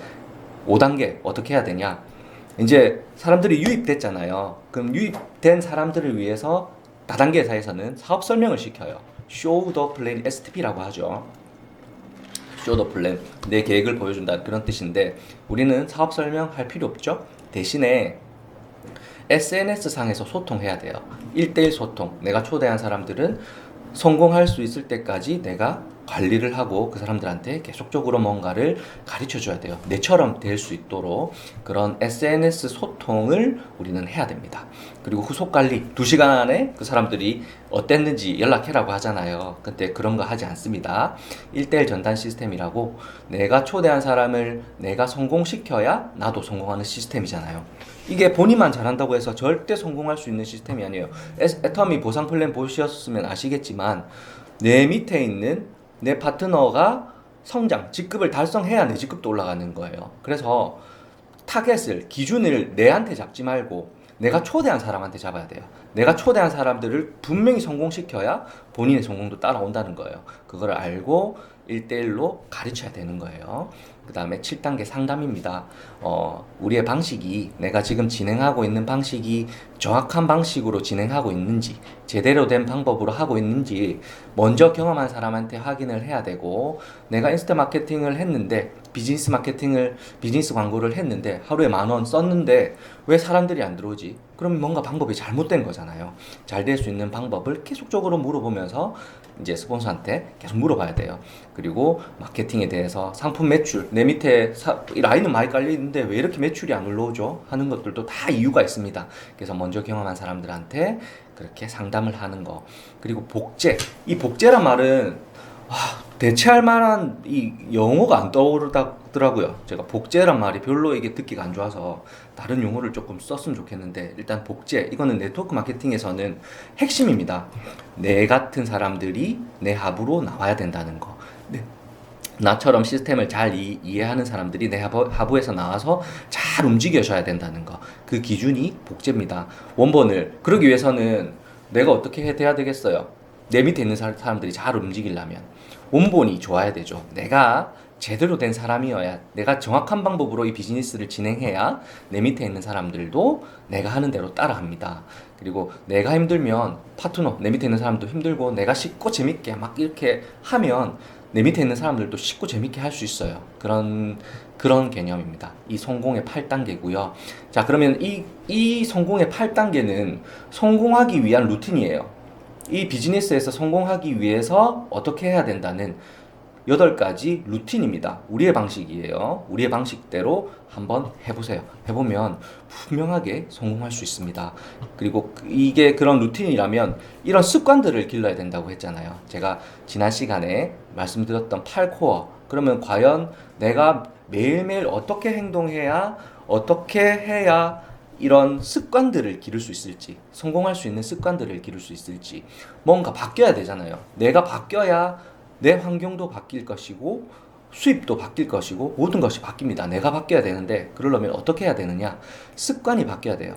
5단계 어떻게 해야 되냐? 이제 사람들이 유입됐잖아요. 그럼 유입된 사람들을 위해서 다단계 회사에서는 사업 설명을 시켜요. Show the plan, STP라고 하죠. Show the plan, 내 계획을 보여준다, 그런 뜻인데 우리는 사업 설명할 필요 없죠. 대신에 SNS 상에서 소통해야 돼요. 1대1 소통. 내가 초대한 사람들은 성공할 수 있을 때까지 내가 관리를 하고 그 사람들한테 계속적으로 뭔가를 가르쳐 줘야 돼요. 내처럼 될 수 있도록 그런 SNS 소통을 우리는 해야 됩니다. 그리고 후속 관리, 2시간 안에 그 사람들이 어땠는지 연락해라고 하잖아요. 근데 그런 거 하지 않습니다. 1대1 전단 시스템이라고, 내가 초대한 사람을 내가 성공시켜야 나도 성공하는 시스템이잖아요. 이게 본인만 잘한다고 해서 절대 성공할 수 있는 시스템이 아니에요. 애터미 보상 플랜 보셨으면 아시겠지만 내 밑에 있는 내 파트너가 성장, 직급을 달성해야 내 직급도 올라가는 거예요. 그래서 타겟을, 기준을 내한테 잡지 말고 내가 초대한 사람한테 잡아야 돼요. 내가 초대한 사람들을 분명히 성공시켜야 본인의 성공도 따라온다는 거예요. 그걸 알고 1대1로 가르쳐야 되는 거예요. 그 다음에 7단계 상담입니다. 우리의 방식이, 내가 지금 진행하고 있는 방식이 정확한 방식으로 진행하고 있는지, 제대로 된 방법으로 하고 있는지 먼저 경험한 사람한테 확인을 해야 되고, 내가 인스타 마케팅을 했는데, 비즈니스 광고를 했는데 하루에 10,000원 썼는데 왜 사람들이 안 들어오지? 그럼 뭔가 방법이 잘못된 거잖아요. 잘 될 수 있는 방법을 계속적으로 물어보면서 이제 스폰서한테 계속 물어봐야 돼요. 그리고 마케팅에 대해서, 상품 매출, 내 밑에 이 라인은 많이 깔려 있는데 왜 이렇게 매출이 안 올라오죠? 하는 것들도 다 이유가 있습니다. 그래서 먼저 경험한 사람들한테 그렇게 상담을 하는 거. 그리고 복제. 이 복제란 말은 대체할 만한 이 영어가 안 떠오르더라고요. 제가 복제란 말이 별로 이게 듣기가 안 좋아서 다른 용어를 조금 썼으면 좋겠는데, 일단 복제, 이거는 네트워크 마케팅에서는 핵심입니다. 내 같은 사람들이 내 합으로 나와야 된다는 거. 네. 나처럼 시스템을 잘 이해하는 사람들이 내 하부에서 나와서 잘 움직여줘야 된다는 거. 그 기준이 복제입니다. 원본을, 그러기 위해서는 내가 어떻게 돼야 되겠어요? 내 밑에 있는 사람들이 잘 움직이려면 원본이 좋아야 되죠. 내가 제대로 된 사람이어야, 내가 정확한 방법으로 이 비즈니스를 진행해야 내 밑에 있는 사람들도 내가 하는 대로 따라합니다. 그리고 내가 힘들면 파트너, 내 밑에 있는 사람도 힘들고, 내가 쉽고 재밌게 막 이렇게 하면 내 밑에 있는 사람들도 쉽고 재밌게 할 수 있어요. 그런 개념입니다. 이 성공의 8단계고요. 자, 그러면 이 성공의 8단계는 성공하기 위한 루틴이에요. 이 비즈니스에서 성공하기 위해서 어떻게 해야 된다는 8가지 루틴입니다. 우리의 방식이에요. 우리의 방식대로 한번 해보세요. 해보면 분명하게 성공할 수 있습니다. 그리고 이게 그런 루틴이라면 이런 습관들을 길러야 된다고 했잖아요. 제가 지난 시간에 말씀드렸던 8코어. 그러면 과연 내가 매일매일 어떻게 행동해야, 어떻게 해야 이런 습관들을 기를 수 있을지, 성공할 수 있는 습관들을 기를 수 있을지, 뭔가 바뀌어야 되잖아요. 내가 바뀌어야 내 환경도 바뀔 것이고 수입도 바뀔 것이고 모든 것이 바뀝니다. 내가 바뀌어야 되는데, 그러려면 어떻게 해야 되느냐? 습관이 바뀌어야 돼요.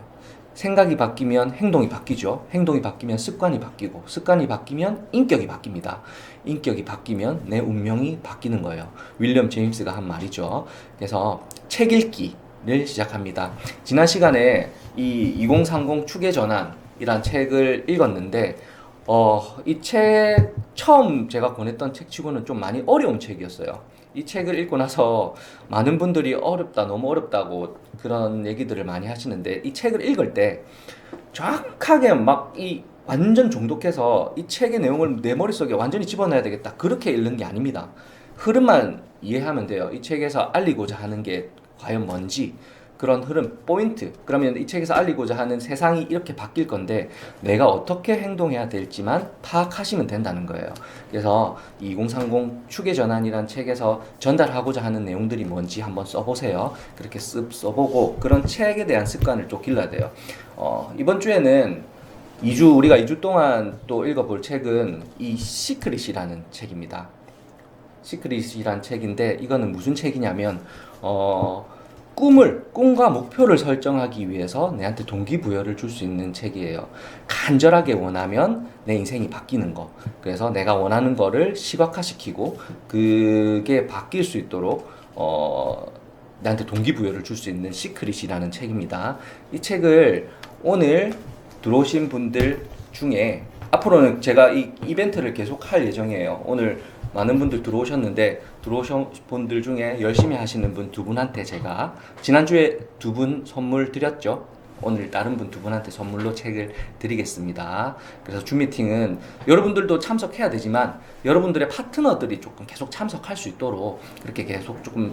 생각이 바뀌면 행동이 바뀌죠. 행동이 바뀌면 습관이 바뀌고, 습관이 바뀌면 인격이 바뀝니다. 인격이 바뀌면 내 운명이 바뀌는 거예요. 윌리엄 제임스가 한 말이죠. 그래서 책 읽기를 시작합니다. 지난 시간에 이 2030 추계 전환이란 책을 읽었는데, 이 책 처음 제가 권했던 책치고는 좀 많이 어려운 책이었어요. 이 책을 읽고 나서 많은 분들이 어렵다, 너무 어렵다고 그런 얘기들을 많이 하시는데, 이 책을 읽을 때 정확하게 막 완전 중독해서 이 책의 내용을 내 머릿속에 완전히 집어넣어야 되겠다, 그렇게 읽는 게 아닙니다. 흐름만 이해하면 돼요. 이 책에서 알리고자 하는 게 과연 뭔지, 그런 흐름, 포인트. 그러면 이 책에서 알리고자 하는 세상이 이렇게 바뀔 건데 내가 어떻게 행동해야 될지만 파악하시면 된다는 거예요. 그래서 2030 추계 전환이란 책에서 전달하고자 하는 내용들이 뭔지 한번 써보세요. 그렇게 써보고 그런 책에 대한 습관을 좀 길러야 돼요. 이번 주에는 우리가 2주 동안 또 읽어볼 책은 이 시크릿이라는 책입니다. 시크릿이란 책인데 이거는 무슨 책이냐면 꿈과 목표를 설정하기 위해서 내한테 동기부여를 줄 수 있는 책이에요. 간절하게 원하면 내 인생이 바뀌는 거. 그래서 내가 원하는 거를 시각화시키고 그게 바뀔 수 있도록 나한테 동기부여를 줄 수 있는 시크릿이라는 책입니다. 이 책을 오늘 들어오신 분들 중에 앞으로는 제가 이 이벤트를 계속 할 예정이에요. 오늘 많은 분들 들어오신 분들 중에 열심히 하시는 분 두 분한테 제가 지난주에 두 분 선물 드렸죠. 오늘 다른 분 두 분한테 선물로 책을 드리겠습니다. 그래서 줌 미팅은 여러분들도 참석해야 되지만 여러분들의 파트너들이 조금 계속 참석할 수 있도록 그렇게 계속 조금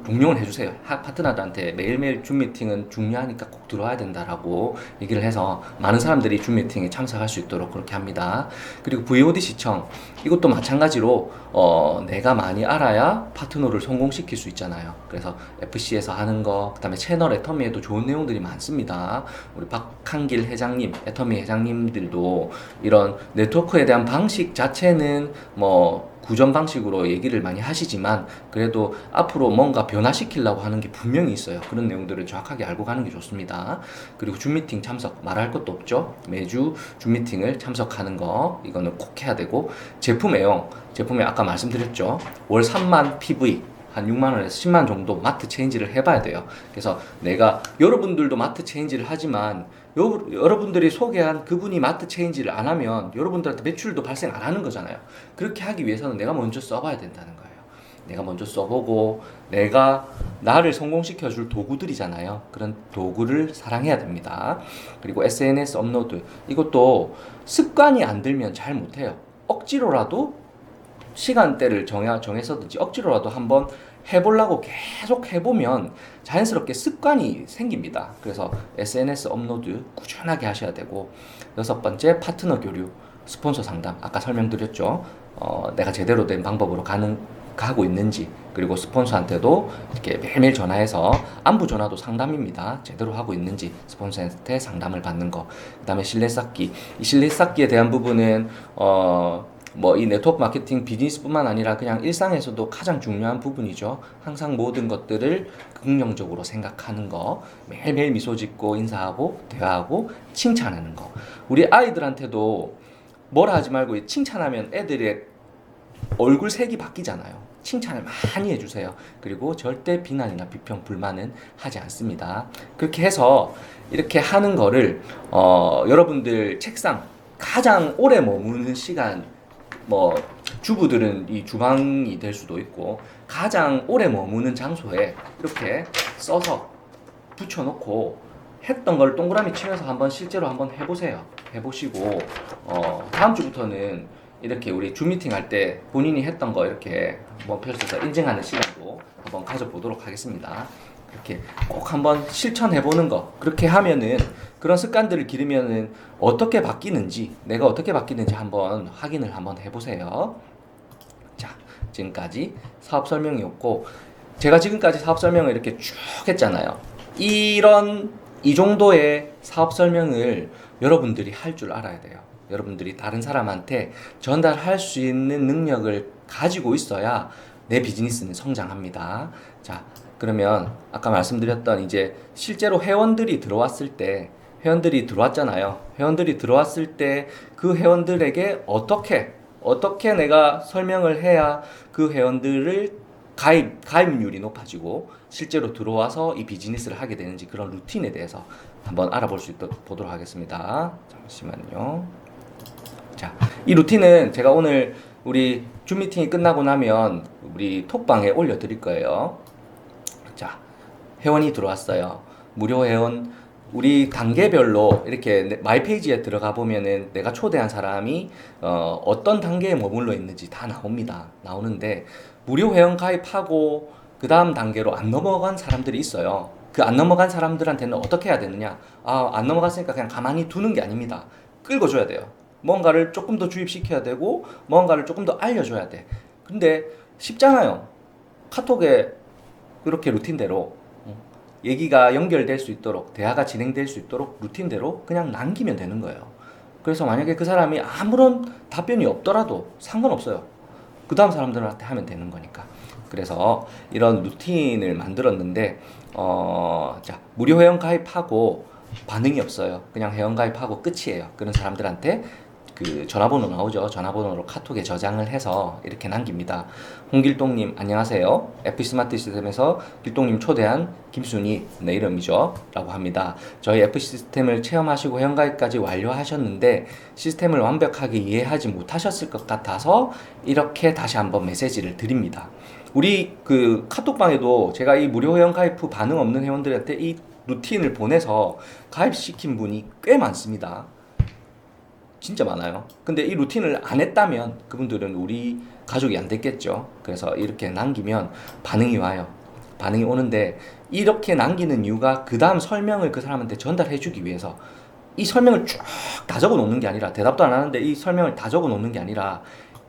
독려를 해주세요. 파트너들한테 매일매일 줌 미팅은 중요하니까 꼭 들어와야 된다라고 얘기를 해서 많은 사람들이 줌 미팅에 참석할 수 있도록 그렇게 합니다. 그리고 VOD 시청 이것도 마찬가지로 내가 많이 알아야 파트너를 성공시킬 수 있잖아요. 그래서 FC에서 하는 거, 그다음에 채널 애터미에도 좋은 내용들이 많습니다. 우리 박한길 회장님, 애터미 회장님들도 이런 네트워크에 대한 방식 자체는 뭐 구전 방식으로 얘기를 많이 하시지만 그래도 앞으로 뭔가 변화시키려고 하는 게 분명히 있어요. 그런 내용들을 정확하게 알고 가는 게 좋습니다. 그리고 줌 미팅 참석 말할 것도 없죠. 매주 줌 미팅을 참석하는 거 이거는 꼭 해야 되고 제품에 아까 말씀드렸죠. 월 3만 PV 한 6만 원에서 10만 정도 마트 체인지를 해봐야 돼요. 그래서 내가 여러분들도 마트 체인지를 하지만 여러분들이 소개한 그분이 마트 체인지를 안 하면 여러분들한테 매출도 발생 안 하는 거잖아요. 그렇게 하기 위해서는 내가 먼저 써봐야 된다는 거예요. 내가 먼저 써보고 내가 나를 성공시켜 줄 도구들이잖아요. 그런 도구를 사랑해야 됩니다. 그리고 SNS 업로드 이것도 습관이 안 들면 잘 못해요. 억지로라도 시간대를 정해서든지 억지로라도 한번 해보려고 계속 해보면 자연스럽게 습관이 생깁니다. 그래서 SNS 업로드 꾸준하게 하셔야 되고 6번째 파트너 교류, 스폰서 상담 아까 설명드렸죠. 내가 제대로 된 방법으로 가고 있는지 그리고 스폰서한테도 이렇게 매일매일 전화해서 안부 전화도 상담입니다. 제대로 하고 있는지 스폰서한테 상담을 받는 거. 그다음에 신뢰 쌓기. 이 신뢰 쌓기에 대한 부분은 뭐 이 네트워크 마케팅 비즈니스뿐만 아니라 그냥 일상에서도 가장 중요한 부분이죠. 항상 모든 것들을 긍정적으로 생각하는 거, 매일매일 미소 짓고 인사하고 대화하고 칭찬하는 거. 우리 아이들한테도 뭐라 하지 말고 칭찬하면 애들의 얼굴 색이 바뀌잖아요. 칭찬을 많이 해주세요. 그리고 절대 비난이나 비평, 불만은 하지 않습니다. 그렇게 해서 이렇게 하는 거를 여러분들 책상 가장 오래 머무는 시간 뭐 주부들은 이 주방이 될 수도 있고 가장 오래 머무는 장소에 이렇게 써서 붙여놓고 했던 걸 동그라미 치면서 실제로 한번 해보세요. 해보시고 다음 주부터는 이렇게 우리 줌 미팅 할 때 본인이 했던 거 이렇게 한번 펼쳐서 인증하는 시간도 한번 가져보도록 하겠습니다. 이렇게 꼭 한번 실천해보는 거 그렇게 하면은 그런 습관들을 기르면은 어떻게 바뀌는지 내가 어떻게 바뀌는지 한번 확인을 한번 해보세요. 자, 지금까지 사업 설명이었고 제가 지금까지 사업 설명을 이렇게 쭉 했잖아요. 이 정도의 사업 설명을 여러분들이 할 줄 알아야 돼요. 여러분들이 다른 사람한테 전달할 수 있는 능력을 가지고 있어야 내 비즈니스는 성장합니다. 자, 그러면 아까 말씀드렸던 이제 실제로 회원들이 들어왔잖아요. 회원들이 들어왔을 때 그 회원들에게 어떻게 내가 설명을 해야 그 회원들을 가입률이 높아지고 실제로 들어와서 이 비즈니스를 하게 되는지 그런 루틴에 대해서 한번 알아볼 수 있도록 보도록 하겠습니다. 잠시만요. 자, 이 루틴은 제가 오늘 우리 줌 미팅이 끝나고 나면 우리 톡방에 올려드릴 거예요. 자, 회원이 들어왔어요. 무료 회원 우리 단계별로 이렇게 마이 페이지에 들어가 보면은 내가 초대한 사람이 어떤 단계에 머물러 있는지 다 나오는데 무료 회원 가입하고 그 다음 단계로 안 넘어간 사람들이 있어요. 그 안 넘어간 사람들한테는 어떻게 해야 되느냐? 안 넘어갔으니까 그냥 가만히 두는 게 아닙니다. 끌어줘야 돼요. 뭔가를 조금 더 주입시켜야 되고 뭔가를 조금 더 알려줘야 돼. 근데 쉽잖아요. 카톡에 그렇게 루틴대로 얘기가 연결될 수 있도록 대화가 진행될 수 있도록 루틴대로 그냥 남기면 되는 거예요. 그래서 만약에 그 사람이 아무런 답변이 없더라도 상관없어요. 그 다음 사람들한테 하면 되는 거니까. 그래서 이런 루틴을 만들었는데 자, 무료 회원 가입하고 반응이 없어요. 그냥 회원 가입하고 끝이에요. 그런 사람들한테 그 전화번호 나오죠. 전화번호로 카톡에 저장을 해서 이렇게 남깁니다. 홍길동님 안녕하세요. FC 스마트 시스템에서 길동님 초대한 김순희 내 이름이죠. 라고 합니다. 저희 FC 시스템을 체험하시고 회원가입까지 완료하셨는데 시스템을 완벽하게 이해하지 못하셨을 것 같아서 이렇게 다시 한번 메시지를 드립니다. 우리 그 카톡방에도 제가 이 무료 회원 가입 후 반응 없는 회원들한테 이 루틴을 보내서 가입시킨 분이 꽤 많습니다. 진짜 많아요. 근데 이 루틴을 안 했다면 그분들은 우리 가족이 안 됐겠죠. 그래서 이렇게 남기면 반응이 와요. 반응이 오는데 이렇게 남기는 이유가 그 다음 설명을 그 사람한테 전달해 주기 위해서 이 설명을 쭉 다 적어 놓는 게 아니라 대답도 안 하는데 이 설명을 다 적어 놓는 게 아니라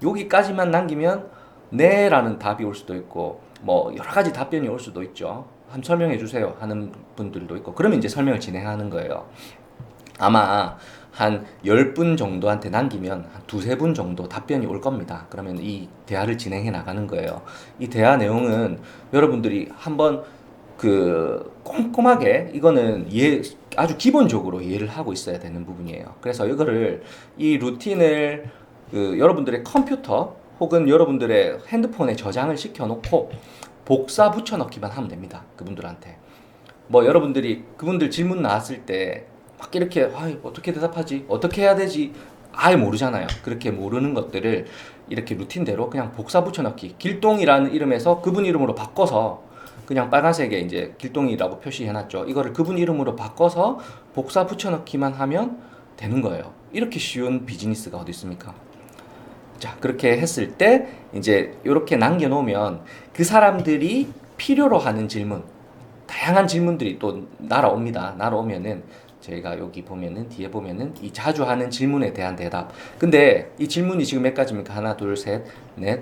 여기까지만 남기면 네 라는 답이 올 수도 있고 뭐 여러 가지 답변이 올 수도 있죠. 한번 설명해 주세요 하는 분들도 있고 그러면 이제 설명을 진행하는 거예요. 아마 한 10분 정도한테 남기면 한 두세 분 정도 답변이 올 겁니다. 그러면 이 대화를 진행해 나가는 거예요. 이 대화 내용은 여러분들이 한번 그 꼼꼼하게 이거는 아주 기본적으로 이해를 하고 있어야 되는 부분이에요. 그래서 이거를 이 루틴을 그 여러분들의 컴퓨터 혹은 여러분들의 핸드폰에 저장을 시켜 놓고 복사 붙여 넣기만 하면 됩니다. 그분들한테. 뭐 여러분들이 그분들 질문 나왔을 때 막 이렇게 어떻게 대답하지? 어떻게 해야 되지? 아예 모르잖아요. 그렇게 모르는 것들을 이렇게 루틴대로 그냥 복사 붙여넣기. 길동이라는 이름에서 그분 이름으로 바꿔서 그냥 빨간색에 이제 길동이라고 표시해놨죠. 이거를 그분 이름으로 바꿔서 복사 붙여넣기만 하면 되는 거예요. 이렇게 쉬운 비즈니스가 어디 있습니까? 자, 그렇게 했을 때 이제 이렇게 남겨놓으면 그 사람들이 필요로 하는 질문, 다양한 질문들이 또 날아옵니다. 날아오면은 저희가 여기 보면은 뒤에 보면은 이 자주 하는 질문에 대한 대답. 근데 이 질문이 지금 몇 가지입니까? 하나, 둘, 셋, 넷,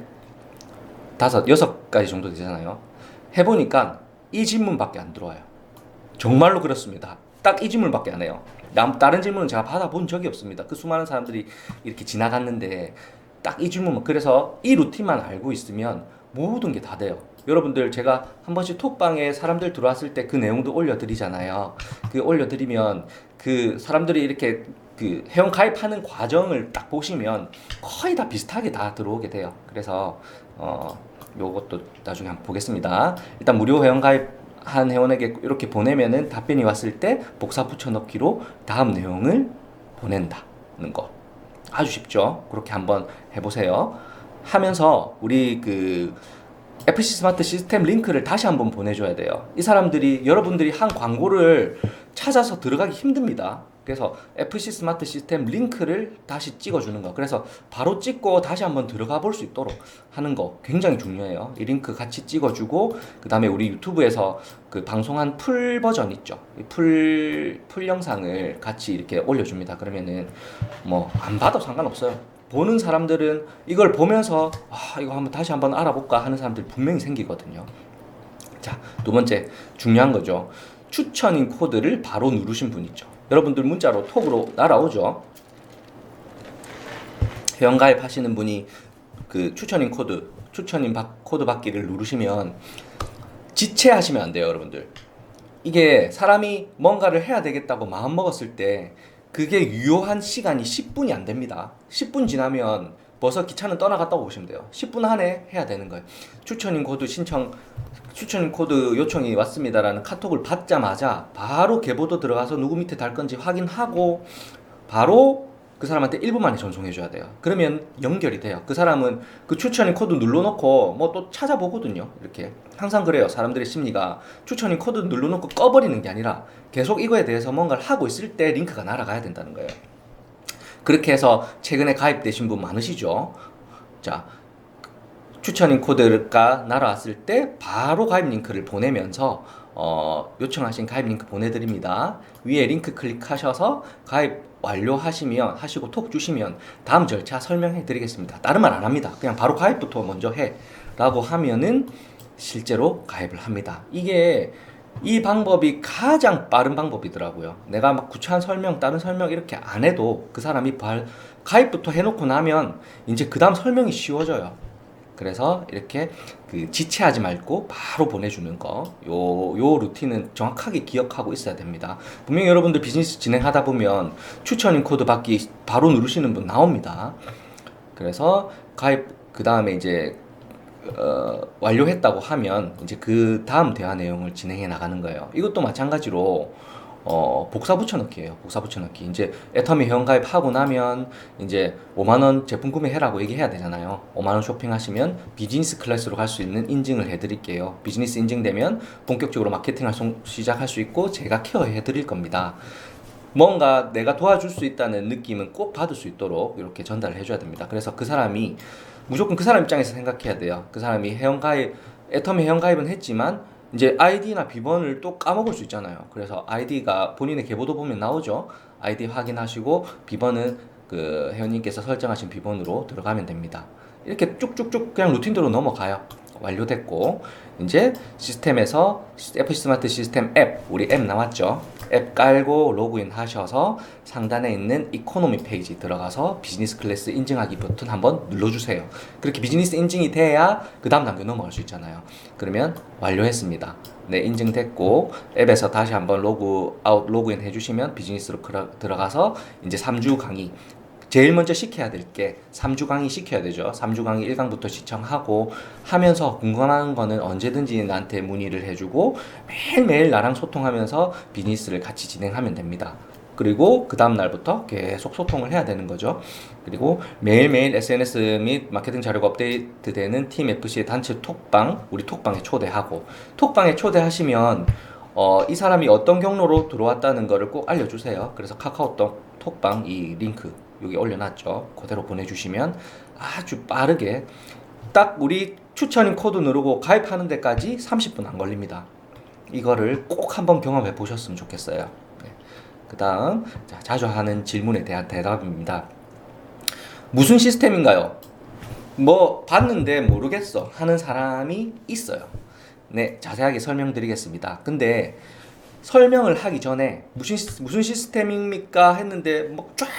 다섯, 여섯 가지 정도 되잖아요. 해보니까 이 질문밖에 안 들어와요. 정말로 그렇습니다. 딱 이 질문밖에 안 해요. 다른 질문은 제가 받아본 적이 없습니다. 그 수많은 사람들이 이렇게 지나갔는데 딱 이 질문만. 그래서 이 루틴만 알고 있으면 모든 게 다 돼요. 여러분들 제가 한 번씩 톡방에 사람들 들어왔을 때 그 내용도 올려드리잖아요. 그 올려드리면 그 사람들이 이렇게 그 회원 가입하는 과정을 딱 보시면 거의 다 비슷하게 다 들어오게 돼요. 그래서 요것도 나중에 한번 보겠습니다. 일단 무료 회원 가입한 회원에게 이렇게 보내면은 답변이 왔을 때 복사 붙여넣기로 다음 내용을 보낸다는 거. 아주 쉽죠? 그렇게 한번 해보세요. 하면서 우리 그 FC 스마트 시스템 링크를 다시 한번 보내줘야 돼요. 이 사람들이 여러분들이 한 광고를 찾아서 들어가기 힘듭니다. 그래서 FC 스마트 시스템 링크를 다시 찍어주는 거. 그래서 바로 찍고 다시 한번 들어가 볼 수 있도록 하는 거 굉장히 중요해요. 이 링크 같이 찍어주고 그 다음에 우리 유튜브에서 그 방송한 풀 버전 있죠. 풀 영상을 같이 이렇게 올려줍니다. 그러면은 뭐 안 봐도 상관없어요. 보는 사람들은 이걸 보면서 이거 한번 다시 한번 알아볼까 하는 사람들이 분명히 생기거든요. 자, 두 번째 중요한 거죠. 추천인 코드를 바로 누르신 분 있죠. 여러분들 문자로 톡으로 날아오죠. 회원가입 하시는 분이 그 추천인 코드 받기를 누르시면 지체하시면 안 돼요, 여러분들. 이게 사람이 뭔가를 해야 되겠다고 마음 먹었을 때 그게 유효한 시간이 10분이 안 됩니다. 10분 지나면 벌써 기차는 떠나갔다고 보시면 돼요. 10분 안에 해야 되는 거예요. 추천인 코드 요청이 왔습니다라는 카톡을 받자마자 바로 계보도 들어가서 누구 밑에 달 건지 확인하고 바로 그 사람한테 1분 만에 전송해 줘야 돼요. 그러면 연결이 돼요. 그 사람은 그 추천인 코드 눌러놓고 뭐 또 찾아보거든요. 이렇게 항상 그래요. 사람들의 심리가 추천인 코드 눌러놓고 꺼버리는 게 아니라 계속 이거에 대해서 뭔가를 하고 있을 때 링크가 날아가야 된다는 거예요. 그렇게 해서 최근에 가입되신 분 많으시죠? 자, 추천인 코드가 날아왔을 때 바로 가입 링크를 보내면서 요청하신 가입 링크 보내드립니다. 위에 링크 클릭하셔서 가입 하시고 톡 주시면 다음 절차 설명해 드리겠습니다. 다른 말 안 합니다. 그냥 바로 가입부터 먼저 해 라고 하면은 실제로 가입을 합니다. 이게 이 방법이 가장 빠른 방법이더라고요. 내가 막 구차한 설명, 다른 설명 이렇게 안 해도 그 사람이 가입부터 해놓고 나면 이제 그 다음 설명이 쉬워져요. 그래서 이렇게 그 지체하지 말고 바로 보내주는 거, 요 루틴은 정확하게 기억하고 있어야 됩니다. 분명히 여러분들 비즈니스 진행하다 보면 추천인 코드 받기 바로 누르시는 분 나옵니다. 그래서 가입, 그 다음에 이제 완료했다고 하면 이제 그 다음 대화 내용을 진행해 나가는 거예요. 이것도 마찬가지로 복사 붙여넣기예요. 복사 붙여넣기. 이제 애터미 회원가입 하고 나면 이제 5만 원 제품 구매해라고 얘기해야 되잖아요. 5만 원 쇼핑하시면 비즈니스 클래스로 갈 수 있는 인증을 해드릴게요. 비즈니스 인증되면 본격적으로 마케팅을 시작할 수 있고 제가 케어해 드릴 겁니다. 뭔가 내가 도와줄 수 있다는 느낌은 꼭 받을 수 있도록 이렇게 전달을 해줘야 됩니다. 그래서 그 사람이 무조건 그 사람 입장에서 생각해야 돼요. 그 사람이 회원가입, 애터미 회원가입은 했지만 이제 아이디나 비번을 또 까먹을 수 있잖아요. 그래서 아이디가 본인의 계보도 보면 나오죠. 아이디 확인하시고 비번은 그 회원님께서 설정하신 비번으로 들어가면 됩니다. 이렇게 쭉쭉쭉 그냥 루틴대로 넘어가요. 완료됐고 이제 시스템에서 FC 스마트 시스템 앱, 우리 앱 나왔죠. 앱 깔고 로그인 하셔서 상단에 있는 이코노미 페이지 들어가서 비즈니스 클래스 인증하기 버튼 한번 눌러주세요. 그렇게 비즈니스 인증이 돼야 그 다음 단계 넘어갈 수 있잖아요. 그러면 완료했습니다. 네, 인증됐고 앱에서 다시 한번 로그인 해주시면 비즈니스로 들어가서 이제 3주 강의, 제일 먼저 시켜야 될 게 3주 강의 시켜야 되죠. 3주 강의 1강부터 시청하고 하면서 궁금한 거는 언제든지 나한테 문의를 해주고 매일매일 나랑 소통하면서 비즈니스를 같이 진행하면 됩니다. 그리고 그 다음 날부터 계속 소통을 해야 되는 거죠. 그리고 매일매일 SNS 및 마케팅 자료가 업데이트되는 팀 FC 단체 톡방, 우리 톡방에 초대하고, 톡방에 초대하시면 이 사람이 어떤 경로로 들어왔다는 거를 꼭 알려주세요. 그래서 카카오톡 톡방 이 링크 여기 올려놨죠. 그대로 보내주시면 아주 빠르게 딱 우리 추천인 코드 누르고 가입하는 데까지 30분 안 걸립니다. 이거를 꼭 한번 경험해 보셨으면 좋겠어요. 네. 그 다음 자주 하는 질문에 대한 대답입니다. 무슨 시스템인가요? 뭐 봤는데 모르겠어 하는 사람이 있어요. 네, 자세하게 설명드리겠습니다. 근데 설명을 하기 전에 무슨 시스템입니까 했는데 뭐 쫙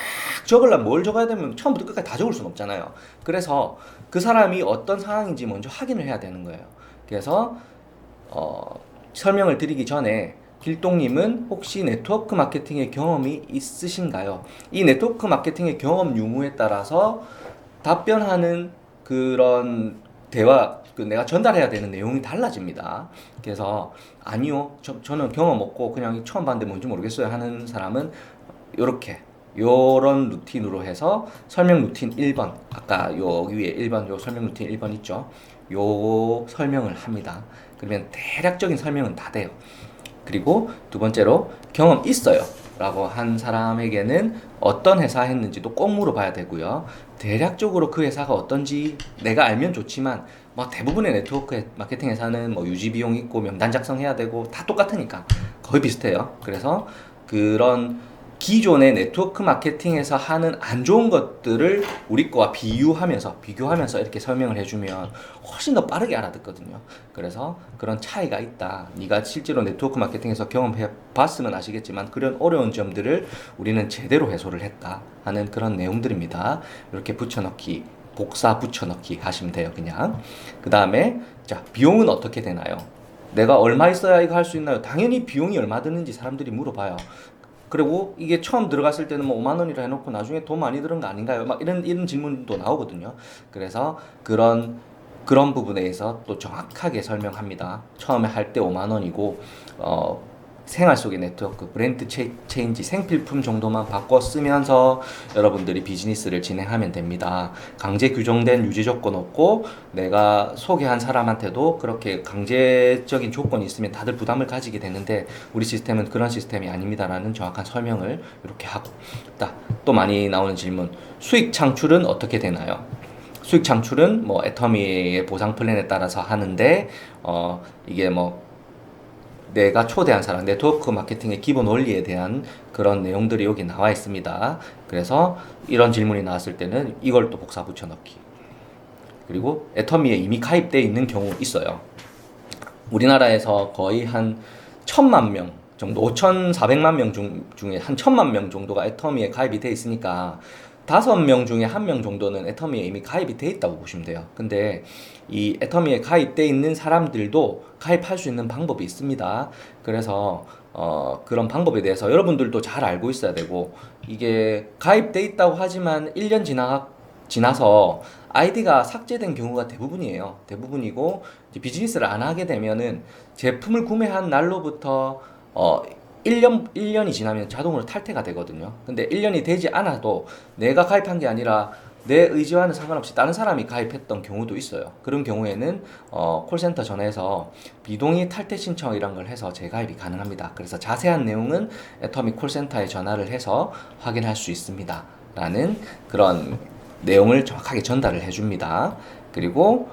적으려면 뭘 적어야 되면 처음부터 끝까지 다 적을 수는 없잖아요. 그래서 그 사람이 어떤 상황인지 먼저 확인을 해야 되는 거예요. 그래서 설명을 드리기 전에 길동님은 혹시 네트워크 마케팅의 경험이 있으신가요? 이 네트워크 마케팅의 경험 유무에 따라서 답변하는 그런 대화, 내가 전달해야 되는 내용이 달라집니다. 그래서 아니요, 저는 경험 없고 그냥 처음 봤는데 뭔지 모르겠어요 하는 사람은 요런 루틴으로 해서 설명 루틴 1번, 아까 여기 위에 1번 요 설명 루틴 1번 있죠. 요 설명을 합니다. 그러면 대략적인 설명은 다 돼요. 그리고 두 번째로 경험 있어요 라고 한 사람에게는 어떤 회사 했는지도 꼭 물어봐야 되고요. 대략적으로 그 회사가 어떤지 내가 알면 좋지만 뭐 대부분의 네트워크 마케팅 회사는 뭐 유지 비용 있고 명단 작성해야 되고 다 똑같으니까 거의 비슷해요. 그래서 그런 기존의 네트워크 마케팅에서 하는 안 좋은 것들을 우리 거와 비교하면서 이렇게 설명을 해주면 훨씬 더 빠르게 알아듣거든요. 그래서 그런 차이가 있다. 네가 실제로 네트워크 마케팅에서 경험해 봤으면 아시겠지만 그런 어려운 점들을 우리는 제대로 해소를 했다 하는 그런 내용들입니다. 이렇게 붙여넣기, 복사 붙여넣기 하시면 돼요. 그냥. 그 다음에 자, 비용은 어떻게 되나요? 내가 얼마 있어야 이거 할 수 있나요? 당연히 비용이 얼마 드는지 사람들이 물어봐요. 그리고 이게 처음 들어갔을 때는 뭐 5만 원이라 해놓고 나중에 돈 많이 드는 거 아닌가요? 막 이런 질문도 나오거든요. 그래서 그런 부분에 대해서 또 정확하게 설명합니다. 처음에 할 때 5만 원이고 생활 속의 네트워크, 브랜드 체인지, 생필품 정도만 바꿔 쓰면서 여러분들이 비즈니스를 진행하면 됩니다. 강제 규정된 유지 조건 없고 내가 소개한 사람한테도 그렇게 강제적인 조건이 있으면 다들 부담을 가지게 되는데 우리 시스템은 그런 시스템이 아닙니다라는 정확한 설명을 이렇게 하고 또 많이 나오는 질문, 수익 창출은 어떻게 되나요? 수익 창출은 뭐 애터미의 보상 플랜에 따라서 하는데 이게 뭐 내가 초대한 사람, 네트워크 마케팅의 기본 원리에 대한 그런 내용들이 여기 나와 있습니다. 그래서 이런 질문이 나왔을 때는 이걸 또 복사 붙여넣기. 그리고 애터미에 이미 가입되어 있는 경우 있어요. 우리나라에서 거의 한 1000만 명 정도, 5,400만 명 중에 한 1000만 명 정도가 애터미에 가입이 돼 있으니까 5명 중에 1명 정도는 애터미에 이미 가입이 돼 있다고 보시면 돼요. 근데 이 애터미에 가입돼 있는 사람들도 가입할 수 있는 방법이 있습니다. 그래서 그런 방법에 대해서 여러분들도 잘 알고 있어야 되고, 이게 가입돼 있다고 하지만 1년 지나서 아이디가 삭제된 경우가 대부분이에요. 대부분이고, 이제 비즈니스를 안 하게 되면은 제품을 구매한 날로부터 1년이 지나면 자동으로 탈퇴가 되거든요. 근데 1년이 되지 않아도 내가 가입한 게 아니라 내 의지와는 상관없이 다른 사람이 가입했던 경우도 있어요. 그런 경우에는 콜센터 전화해서 비동의 탈퇴 신청이란 걸 해서 재가입이 가능합니다. 그래서 자세한 내용은 애터미 콜센터에 전화를 해서 확인할 수 있습니다. 라는 그런 내용을 정확하게 전달을 해줍니다. 그리고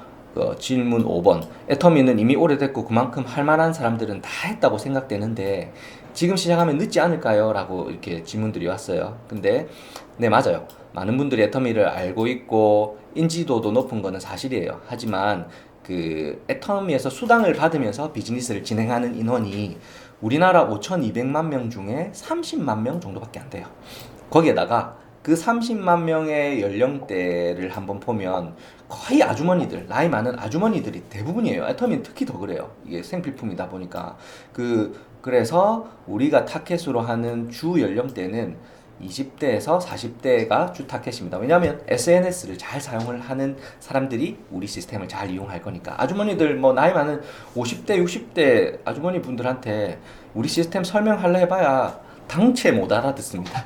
질문 5번. 애터미는 이미 오래됐고 그만큼 할 만한 사람들은 다 했다고 생각되는데 지금 시작하면 늦지 않을까요? 라고 이렇게 질문들이 왔어요. 근데 네, 맞아요. 많은 분들이 애터미를 알고 있고 인지도도 높은 거는 사실이에요. 하지만 그 애터미에서 수당을 받으면서 비즈니스를 진행하는 인원이 우리나라 5,200만 명 중에 30만 명 정도밖에 안 돼요. 거기에다가 그 30만 명의 연령대를 한번 보면 거의 아주머니들, 나이 많은 아주머니들이 대부분이에요. 애터미는 특히 더 그래요. 이게 생필품이다 보니까. 그래서 우리가 타켓으로 하는 주 연령대는 20대에서 40대가 주 타켓입니다. 왜냐하면 SNS를 잘 사용을 하는 사람들이 우리 시스템을 잘 이용할 거니까. 아주머니들, 뭐 나이 많은 50대, 60대 아주머니 분들한테 우리 시스템 설명하려 해봐야 당체 못 알아듣습니다.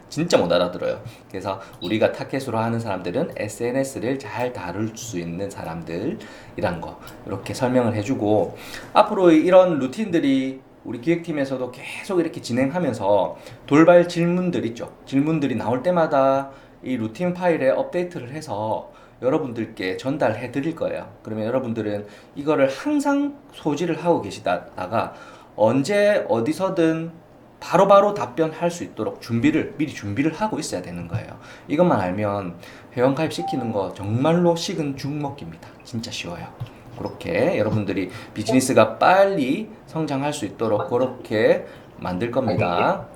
진짜 못 알아들어요. 그래서 우리가 타켓으로 하는 사람들은 SNS를 잘 다룰 수 있는 사람들이란 거 이렇게 설명을 해주고, 앞으로 이런 루틴들이 우리 기획팀에서도 계속 이렇게 진행하면서 돌발 질문들 있죠. 질문들이 나올 때마다 이 루틴 파일에 업데이트를 해서 여러분들께 전달해 드릴 거예요. 그러면 여러분들은 이거를 항상 소지를 하고 계시다가 언제 어디서든 바로바로 답변할 수 있도록 미리 준비를 하고 있어야 되는 거예요. 이것만 알면 회원 가입 시키는 거 정말로 식은 죽 먹기입니다. 진짜 쉬워요. 그렇게 여러분들이 비즈니스가 빨리 성장할 수 있도록 그렇게 만들 겁니다.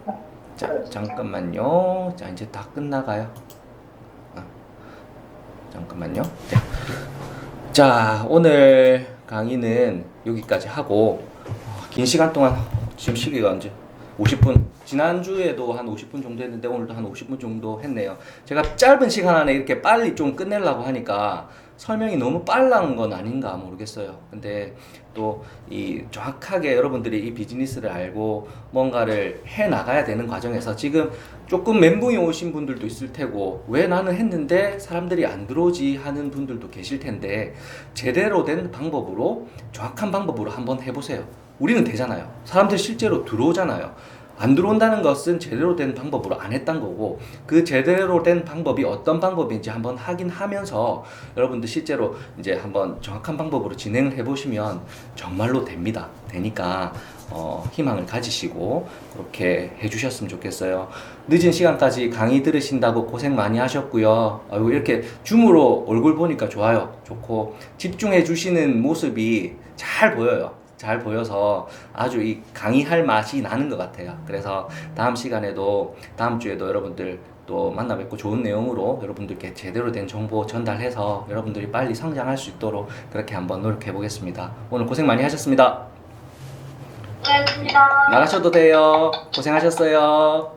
자, 잠깐만요. 자, 이제 다 끝나가요. 잠깐만요. 자, 오늘 강의는 여기까지 하고, 긴 시간 동안, 지금 시기가 언제? 50분. 지난주에도 한 50분 정도 했는데 오늘도 한 50분 정도 했네요. 제가 짧은 시간 안에 이렇게 빨리 좀 끝내려고 하니까 설명이 너무 빨라는 건 아닌가 모르겠어요. 근데 또 이 정확하게 여러분들이 이 비즈니스를 알고 뭔가를 해 나가야 되는 과정에서 지금 조금 멘붕이 오신 분들도 있을 테고, 왜 나는 했는데 사람들이 안 들어오지 하는 분들도 계실 텐데, 제대로 된 방법으로, 정확한 방법으로 한번 해보세요. 우리는 되잖아요. 사람들 실제로 들어오잖아요. 안 들어온다는 것은 제대로 된 방법으로 안 했던 거고, 그 제대로 된 방법이 어떤 방법인지 한번 확인하면서 여러분들 실제로 이제 한번 정확한 방법으로 진행을 해보시면 정말로 됩니다. 되니까 희망을 가지시고 그렇게 해주셨으면 좋겠어요. 늦은 시간까지 강의 들으신다고 고생 많이 하셨고요. 이렇게 줌으로 얼굴 보니까 좋아요. 좋고 집중해 주시는 모습이 잘 보여요. 잘 보여서 아주 이 강의할 맛이 나는 것 같아요. 그래서 다음 시간에도, 다음 주에도 여러분들 또 만나 뵙고 좋은 내용으로 여러분들께 제대로 된 정보 전달해서 여러분들이 빨리 성장할 수 있도록 그렇게 한번 노력해 보겠습니다. 오늘 고생 많이 하셨습니다. 고맙습니다. 나가셔도 돼요. 고생하셨어요.